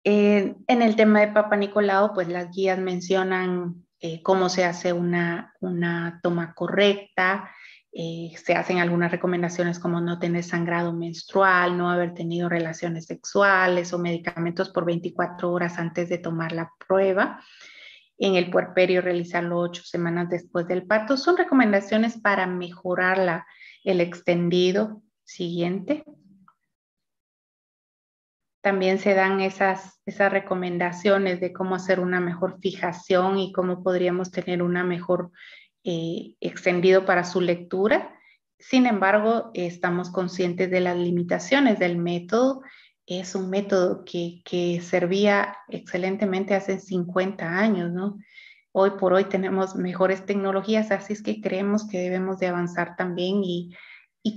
En el tema de Papa Nicolau, pues las guías mencionan cómo se hace una toma correcta, se hacen algunas recomendaciones como no tener sangrado menstrual, no haber tenido relaciones sexuales o medicamentos por 24 horas antes de tomar la prueba. En el puerperio realizarlo 8 semanas después del parto. Son recomendaciones para mejorar el extendido. Siguiente. También se dan esas recomendaciones de cómo hacer una mejor fijación y cómo podríamos tener una mejor extendido para su lectura. Sin embargo, estamos conscientes de las limitaciones del método. Es un método que servía excelentemente hace 50 años, ¿no? Hoy por hoy tenemos mejores tecnologías, así es que creemos que debemos de avanzar también y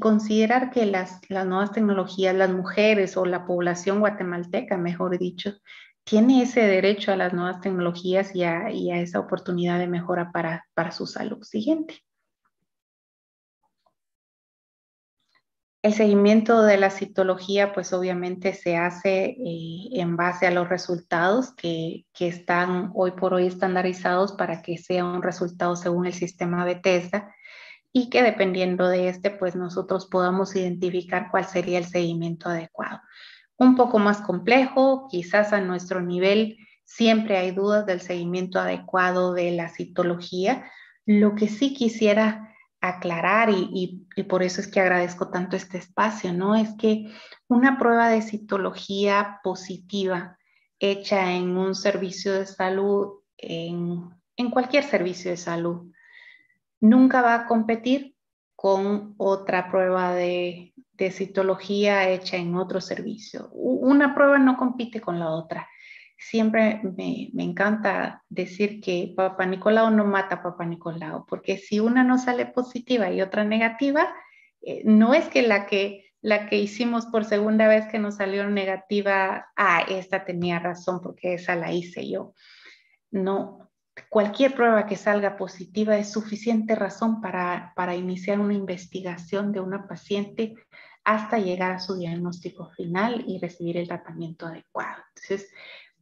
considerar que las nuevas tecnologías, las mujeres o la población guatemalteca, mejor dicho, tiene ese derecho a las nuevas tecnologías y a esa oportunidad de mejora para su salud. Siguiente. El seguimiento de la citología, pues obviamente se hace en base a los resultados que están hoy por hoy estandarizados para que sea un resultado según el sistema Bethesda, y que dependiendo de pues nosotros podamos identificar cuál sería el seguimiento adecuado. Un poco más complejo, quizás a nuestro nivel siempre hay dudas del seguimiento adecuado de la citología. Lo que sí quisiera aclarar, y por eso es que agradezco tanto este espacio, ¿no? Es que una prueba de citología positiva hecha en un servicio de salud, en cualquier servicio de salud, nunca va a competir con otra prueba de citología hecha en otro servicio. Una prueba no compite con la otra. Siempre me encanta decir que Papa Nicolau no mata a Papa Nicolau, porque si una no sale positiva y otra negativa, no es que la que hicimos por segunda vez que nos salió negativa, esta tenía razón porque esa la hice yo. No, cualquier prueba que salga positiva es suficiente razón para iniciar una investigación de una paciente hasta llegar a su diagnóstico final y recibir el tratamiento adecuado. Entonces,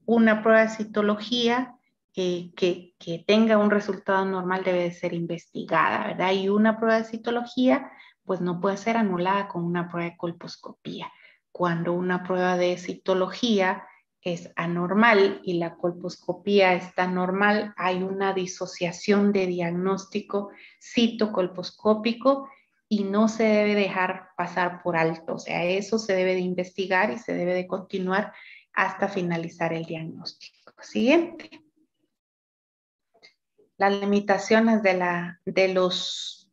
una prueba de citología que tenga un resultado normal debe de ser investigada, ¿verdad? Y una prueba de citología, pues no puede ser anulada con una prueba de colposcopía. Cuando una prueba de citología es anormal y la colposcopía está normal, hay una disociación de diagnóstico citocolposcópico y no se debe dejar pasar por alto. O sea, eso se debe de investigar y se debe de continuar hasta finalizar el diagnóstico. Siguiente. Las limitaciones de los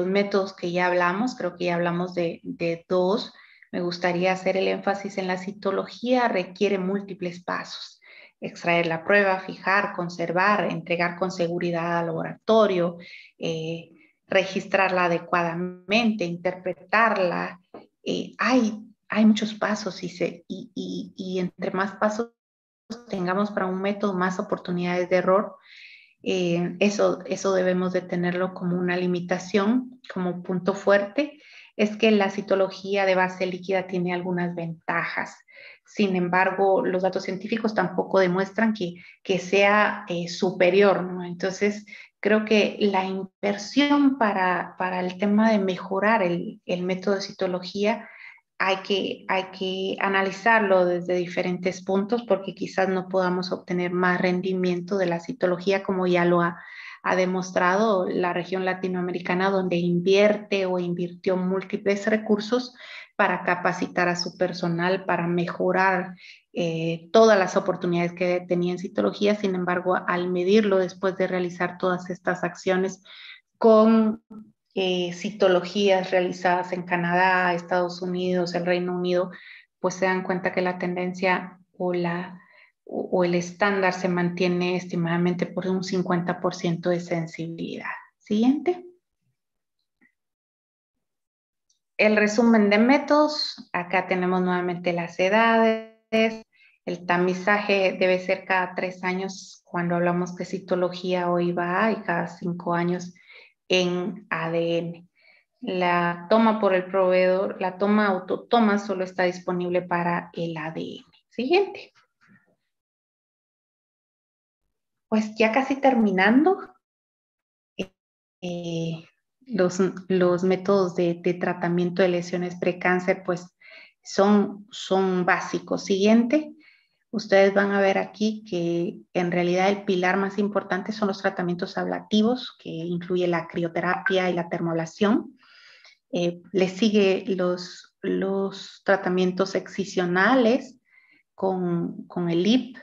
métodos que ya hablamos, creo que ya hablamos de dos. Me gustaría hacer el énfasis en la citología, requiere múltiples pasos. Extraer la prueba, fijar, conservar, entregar con seguridad al laboratorio, registrarla adecuadamente, interpretarla. Hay muchos pasos y entre más pasos tengamos para un método más oportunidades de error. Eso debemos de tenerlo como una limitación, como punto fuerte. Es que la citología de base líquida tiene algunas ventajas. Sin embargo, los datos científicos tampoco demuestran que sea superior, ¿no? Entonces, creo que la inversión para el tema de mejorar el método de citología hay que analizarlo desde diferentes puntos porque quizás no podamos obtener más rendimiento de la citología como ya lo ha demostrado la región latinoamericana, donde invierte o invirtió múltiples recursos para capacitar a su personal, para mejorar todas las oportunidades que tenía en citología. Sin embargo, al medirlo después de realizar todas estas acciones con citologías realizadas en Canadá, Estados Unidos, el Reino Unido, pues se dan cuenta que la tendencia o el estándar se mantiene estimadamente por un 50% de sensibilidad. Siguiente. El resumen de métodos. Acá tenemos nuevamente las edades. El tamizaje debe ser cada 3 años cuando hablamos de citología o IVA y cada 5 años en ADN. La toma por el proveedor, la toma autotoma solo está disponible para el ADN. Siguiente. Pues ya casi terminando, los métodos de tratamiento de lesiones precáncer pues son básicos. Siguiente. Ustedes van a ver aquí que en realidad el pilar más importante son los tratamientos ablativos, que incluye la crioterapia y la termoablación. Le sigue los tratamientos excisionales con el IP,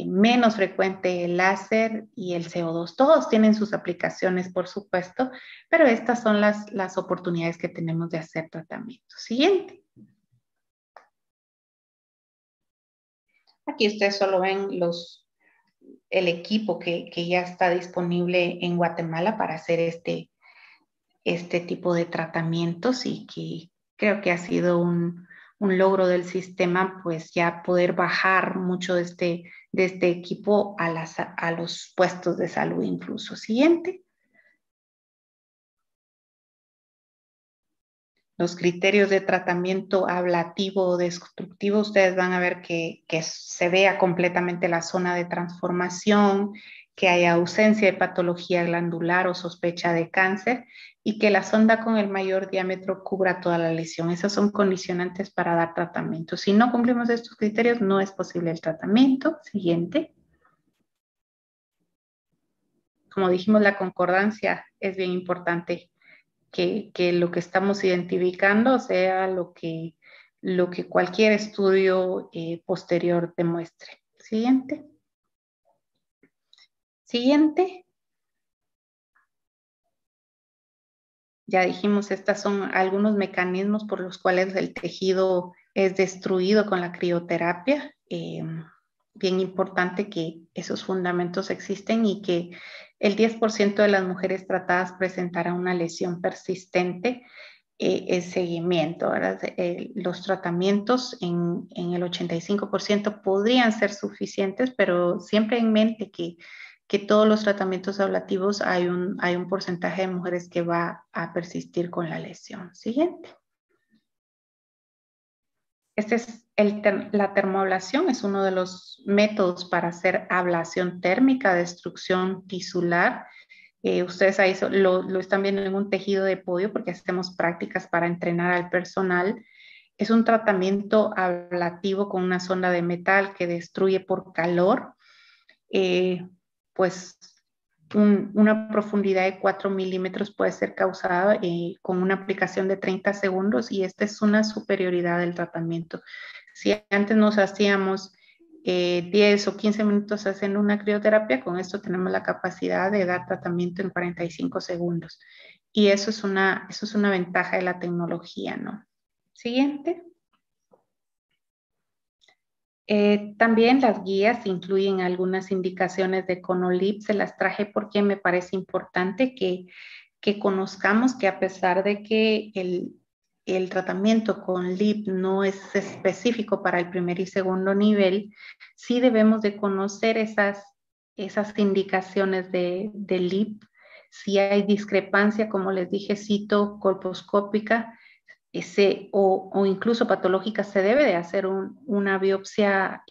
menos frecuente el láser y el CO2. Todos tienen sus aplicaciones, por supuesto, pero estas son las oportunidades que tenemos de hacer tratamiento. Siguiente. Aquí ustedes solo ven el equipo que ya está disponible en Guatemala para hacer este tipo de tratamientos y que creo que ha sido un logro del sistema, pues ya poder bajar mucho de este equipo a los puestos de salud incluso. Siguiente. Los criterios de tratamiento ablativo o destructivo, ustedes van a ver que se vea completamente la zona de transformación, que haya ausencia de patología glandular o sospecha de cáncer y que la sonda con el mayor diámetro cubra toda la lesión. Esas son condicionantes para dar tratamiento. Si no cumplimos estos criterios, no es posible el tratamiento. Siguiente. Como dijimos, la concordancia es bien importante. Que lo que estamos identificando sea lo que cualquier estudio posterior demuestre. Siguiente. Siguiente. Ya dijimos, estos son algunos mecanismos por los cuales el tejido es destruido con la crioterapia. Bien importante que esos fundamentos existen y que el 10% de las mujeres tratadas presentará una lesión persistente en seguimiento. ¿Verdad? Los tratamientos en el 85% podrían ser suficientes, pero siempre en mente que todos los tratamientos ablativos hay un porcentaje de mujeres que va a persistir con la lesión. Siguiente. La termoablación es uno de los métodos para hacer ablación térmica, destrucción tisular. Ustedes ahí lo están viendo en un tejido de podio porque hacemos prácticas para entrenar al personal. Es un tratamiento ablativo con una sonda de metal que destruye por calor, pues una profundidad de 4 milímetros puede ser causada con una aplicación de 30 segundos y esta es una superioridad del tratamiento. Si antes nos hacíamos 10 o 15 minutos haciendo una crioterapia, con esto tenemos la capacidad de dar tratamiento en 45 segundos. Y eso es una ventaja de la tecnología, ¿no? Siguiente. También las guías incluyen algunas indicaciones de CONOLIP, se las traje porque me parece importante que conozcamos que a pesar de que el tratamiento con LIP no es específico para el primer y segundo nivel, sí debemos de conocer esas indicaciones de LIP. Si hay discrepancia, como les dije, citocolposcópica o incluso patológica, se debe de hacer una biopsia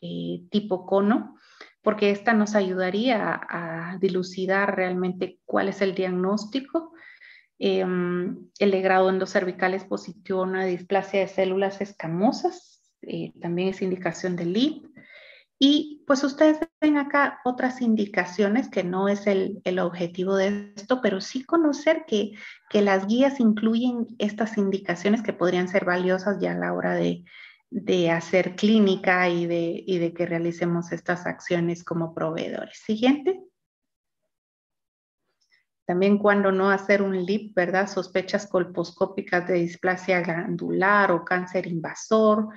tipo cono, porque esta nos ayudaría a dilucidar realmente cuál es el diagnóstico. El legrado endocervical es positivo a una displasia de células escamosas, también es indicación de LIP. Y pues ustedes ven acá otras indicaciones que no es el objetivo de esto, pero sí conocer que las guías incluyen estas indicaciones que podrían ser valiosas ya a la hora de hacer clínica y de que realicemos estas acciones como proveedores. Siguiente. También cuando no hacer un LIP, ¿verdad? Sospechas colposcópicas de displasia glandular o cáncer invasor,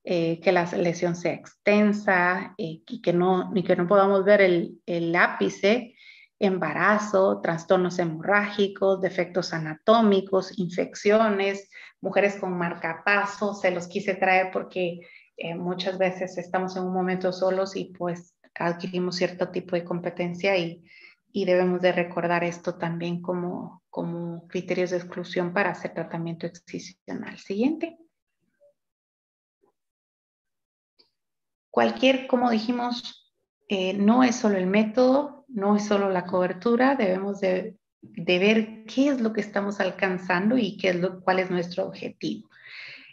que la lesión sea extensa y que no podamos ver el ápice, embarazo, trastornos hemorrágicos, defectos anatómicos, infecciones, mujeres con marcapasos. Se los quise traer porque muchas veces estamos en un momento solos y pues adquirimos cierto tipo de competencia y debemos de recordar esto también como criterios de exclusión para hacer tratamiento excisional. Siguiente. Como dijimos, no es solo el método, no es solo la cobertura, debemos de ver qué es lo que estamos alcanzando y cuál es nuestro objetivo.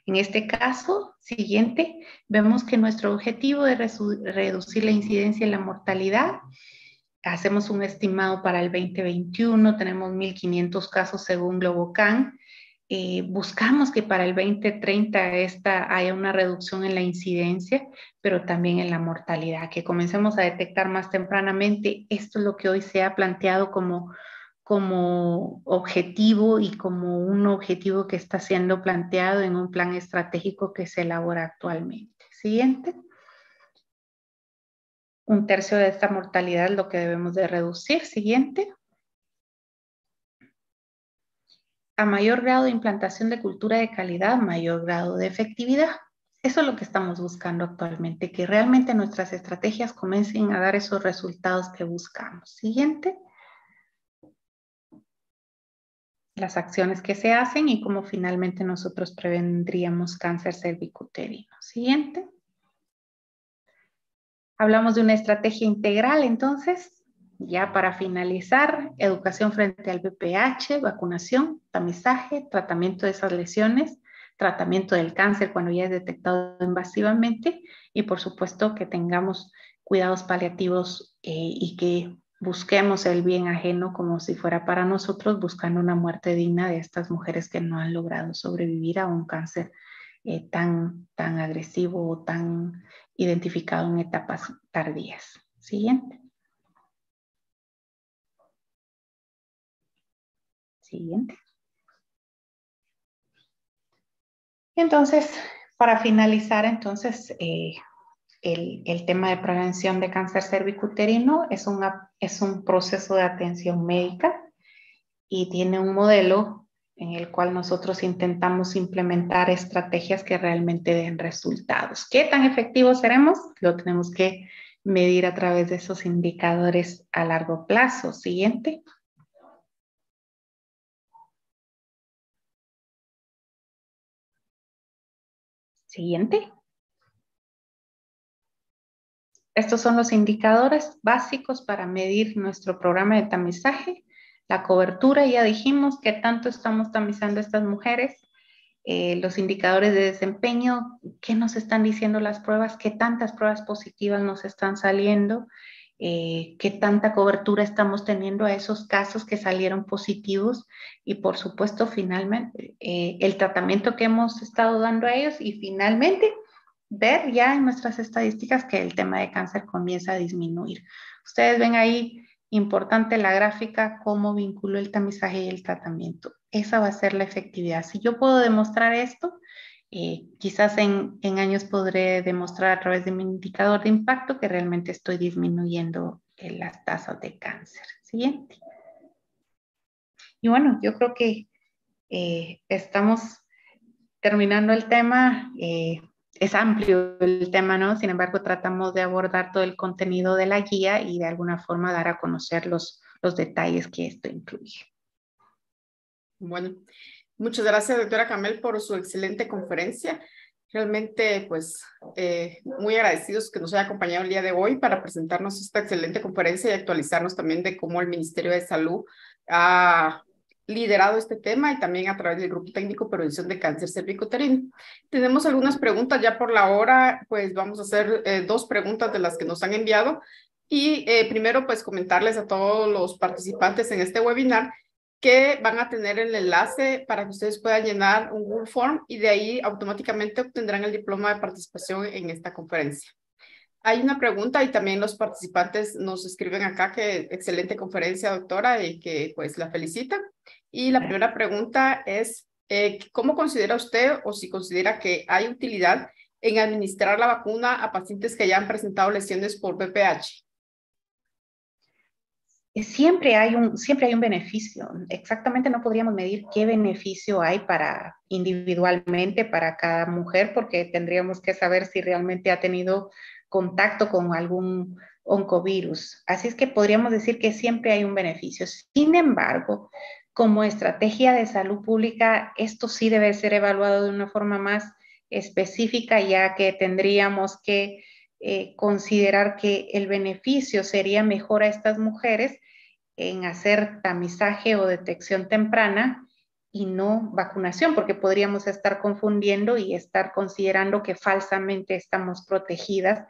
En este caso, siguiente, vemos que nuestro objetivo es reducir la incidencia y la mortalidad. Hacemos un estimado para el 2021, tenemos 1.500 casos según Globocan. Buscamos que para el 2030 haya una reducción en la incidencia, pero también en la mortalidad, que comencemos a detectar más tempranamente. Esto es lo que hoy se ha planteado como objetivo y como un objetivo que está siendo planteado en un plan estratégico que se elabora actualmente. Siguiente. 1/3 de esta mortalidad es lo que debemos de reducir. Siguiente. A mayor grado de implantación de cultura de calidad, mayor grado de efectividad. Eso es lo que estamos buscando actualmente, que realmente nuestras estrategias comiencen a dar esos resultados que buscamos. Siguiente. Las acciones que se hacen y cómo finalmente nosotros prevendríamos cáncer cervicuterino. Siguiente. Hablamos de una estrategia integral, entonces, ya para finalizar, educación frente al VPH, vacunación, tamizaje, tratamiento de esas lesiones, tratamiento del cáncer cuando ya es detectado invasivamente y por supuesto que tengamos cuidados paliativos y que busquemos el bien ajeno como si fuera para nosotros, buscando una muerte digna de estas mujeres que no han logrado sobrevivir a un cáncer tan agresivo o tan identificado en etapas tardías. Siguiente. Siguiente. Entonces, para finalizar, entonces, el tema de prevención de cáncer cervicuterino es un proceso de atención médica y tiene un modelo en el cual nosotros intentamos implementar estrategias que realmente den resultados. ¿Qué tan efectivos seremos? Lo tenemos que medir a través de esos indicadores a largo plazo. Siguiente. Siguiente. Estos son los indicadores básicos para medir nuestro programa de tamizaje. La cobertura, ya dijimos que tanto estamos tamizando a estas mujeres. Los indicadores de desempeño, qué nos están diciendo las pruebas, qué tantas pruebas positivas nos están saliendo, qué tanta cobertura estamos teniendo a esos casos que salieron positivos y por supuesto finalmente el tratamiento que hemos estado dando a ellos y finalmente ver ya en nuestras estadísticas que el tema de cáncer comienza a disminuir. Ustedes ven ahí importante la gráfica, cómo vinculó el tamizaje y el tratamiento. Esa va a ser la efectividad. Si yo puedo demostrar esto, quizás en años podré demostrar a través de mi indicador de impacto que realmente estoy disminuyendo las tasas de cáncer. Siguiente. Y bueno, yo creo que estamos terminando el tema, es amplio el tema, ¿no? Sin embargo, tratamos de abordar todo el contenido de la guía y de alguna forma dar a conocer los detalles que esto incluye. Bueno, muchas gracias, doctora Camel, por su excelente conferencia. Realmente, pues, muy agradecidos que nos haya acompañado el día de hoy para presentarnos esta excelente conferencia y actualizarnos también de cómo el Ministerio de Salud ha liderado este tema y también a través del Grupo Técnico Prevención de Cáncer Cervicuterino. Tenemos algunas preguntas ya por la hora, pues vamos a hacer 2 preguntas de las que nos han enviado. Y primero, pues, comentarles a todos los participantes en este webinar que van a tener el enlace para que ustedes puedan llenar un Google Form y de ahí automáticamente obtendrán el diploma de participación en esta conferencia. Hay una pregunta y también los participantes nos escriben acá que excelente conferencia, doctora, y que pues la felicitan. Y la primera pregunta es, ¿cómo considera usted o si considera que hay utilidad en administrar la vacuna a pacientes que ya han presentado lesiones por VPH? Siempre hay un beneficio. Exactamente no podríamos medir qué beneficio hay individualmente para cada mujer, porque tendríamos que saber si realmente ha tenido contacto con algún oncovirus. Así es que podríamos decir que siempre hay un beneficio. Sin embargo, como estrategia de salud pública, esto sí debe ser evaluado de una forma más específica, ya que tendríamos que considerar que el beneficio sería mejor a estas mujeres en hacer tamizaje o detección temprana y no vacunación, porque podríamos estar confundiendo y estar considerando que falsamente estamos protegidas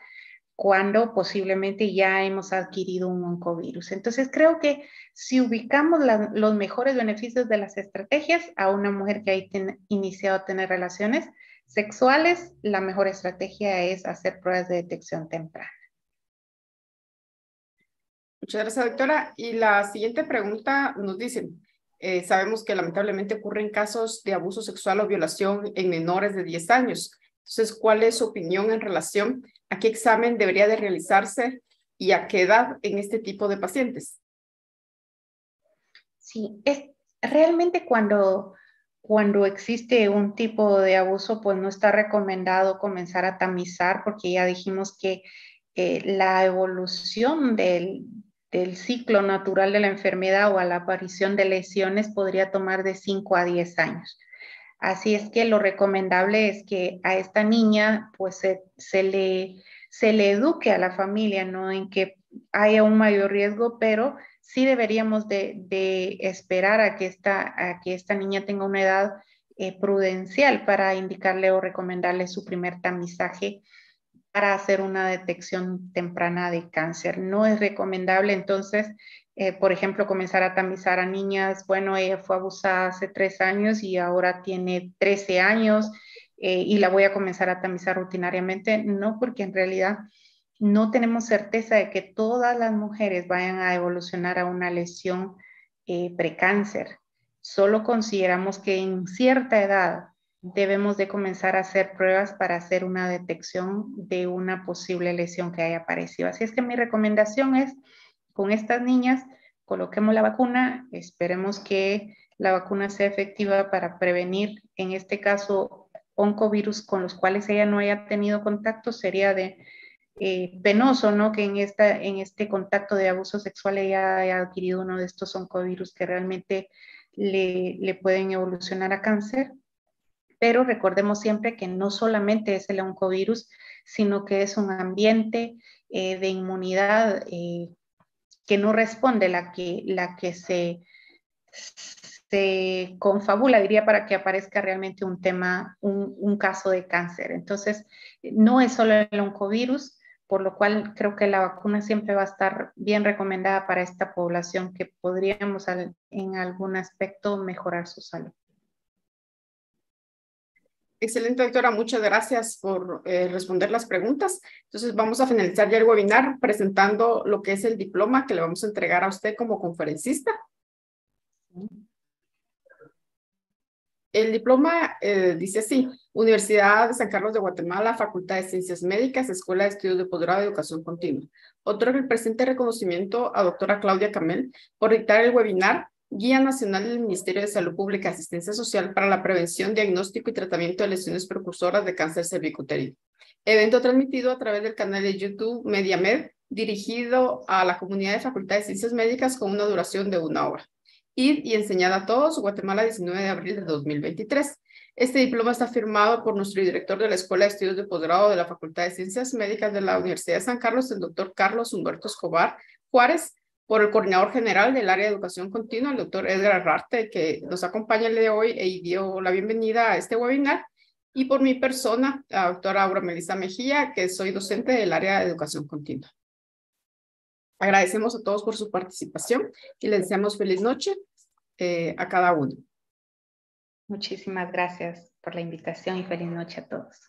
cuando posiblemente ya hemos adquirido un oncovirus. Entonces creo que si ubicamos los mejores beneficios de las estrategias a una mujer que ha iniciado a tener relaciones sexuales, la mejor estrategia es hacer pruebas de detección temprana. Muchas gracias, doctora. Y la siguiente pregunta nos dicen, sabemos que lamentablemente ocurren casos de abuso sexual o violación en menores de 10 años. Entonces, ¿cuál es su opinión en relación a qué examen debería de realizarse y a qué edad en este tipo de pacientes? Sí, es realmente cuando existe un tipo de abuso, pues no está recomendado comenzar a tamizar, porque ya dijimos que la evolución del ciclo natural de la enfermedad o a la aparición de lesiones podría tomar de 5 a 10 años. Así es que lo recomendable es que a esta niña pues se le eduque a la familia, ¿no? En que haya un mayor riesgo, pero sí deberíamos de esperar a que esta niña tenga una edad prudencial para indicarle o recomendarle su primer tamizaje para hacer una detección temprana de cáncer. No es recomendable entonces, por ejemplo, comenzar a tamizar a niñas. Bueno, ella fue abusada hace 3 años y ahora tiene 13 años y la voy a comenzar a tamizar rutinariamente. No, porque en realidad no tenemos certeza de que todas las mujeres vayan a evolucionar a una lesión precáncer. Solo consideramos que en cierta edad debemos de comenzar a hacer pruebas para hacer una detección de una posible lesión que haya aparecido. Así es que mi recomendación es, con estas niñas, coloquemos la vacuna, esperemos que la vacuna sea efectiva para prevenir, en este caso, oncovirus con los cuales ella no haya tenido contacto. Sería penoso, ¿no? Que en este contacto de abuso sexual ella haya adquirido uno de estos oncovirus que realmente le pueden evolucionar a cáncer. Pero recordemos siempre que no solamente es el oncovirus, sino que es un ambiente de inmunidad que no responde, la que se confabula, diría, para que aparezca realmente un caso de cáncer. Entonces, no es solo el oncovirus, por lo cual creo que la vacuna siempre va a estar bien recomendada para esta población que podríamos en algún aspecto mejorar su salud. Excelente, doctora. Muchas gracias por responder las preguntas. Entonces, vamos a finalizar ya el webinar presentando lo que es el diploma que le vamos a entregar a usted como conferencista. El diploma dice así: Universidad de San Carlos de Guatemala, Facultad de Ciencias Médicas, Escuela de Estudios de Posgrado de Educación Continua. Otorga el presente reconocimiento a doctora Claudia Camel por dictar el webinar Guía Nacional del Ministerio de Salud Pública y Asistencia Social para la Prevención, Diagnóstico y Tratamiento de Lesiones Precursoras de Cáncer Cervicuterino. Evento transmitido a través del canal de YouTube MediaMed, dirigido a la comunidad de Facultad de Ciencias Médicas con una duración de 1 hora. Ir y enseñar a todos, Guatemala, 19 de abril de 2023. Este diploma está firmado por nuestro director de la Escuela de Estudios de Posgrado de la Facultad de Ciencias Médicas de la Universidad de San Carlos, el doctor Carlos Humberto Escobar Juárez, por el coordinador general del área de educación continua, el doctor Edgar Arrarte, que nos acompaña el día de hoy y dio la bienvenida a este webinar, y por mi persona, la doctora Aura Melissa Mejía, que soy docente del área de educación continua. Agradecemos a todos por su participación y les deseamos feliz noche a cada uno. Muchísimas gracias por la invitación y feliz noche a todos.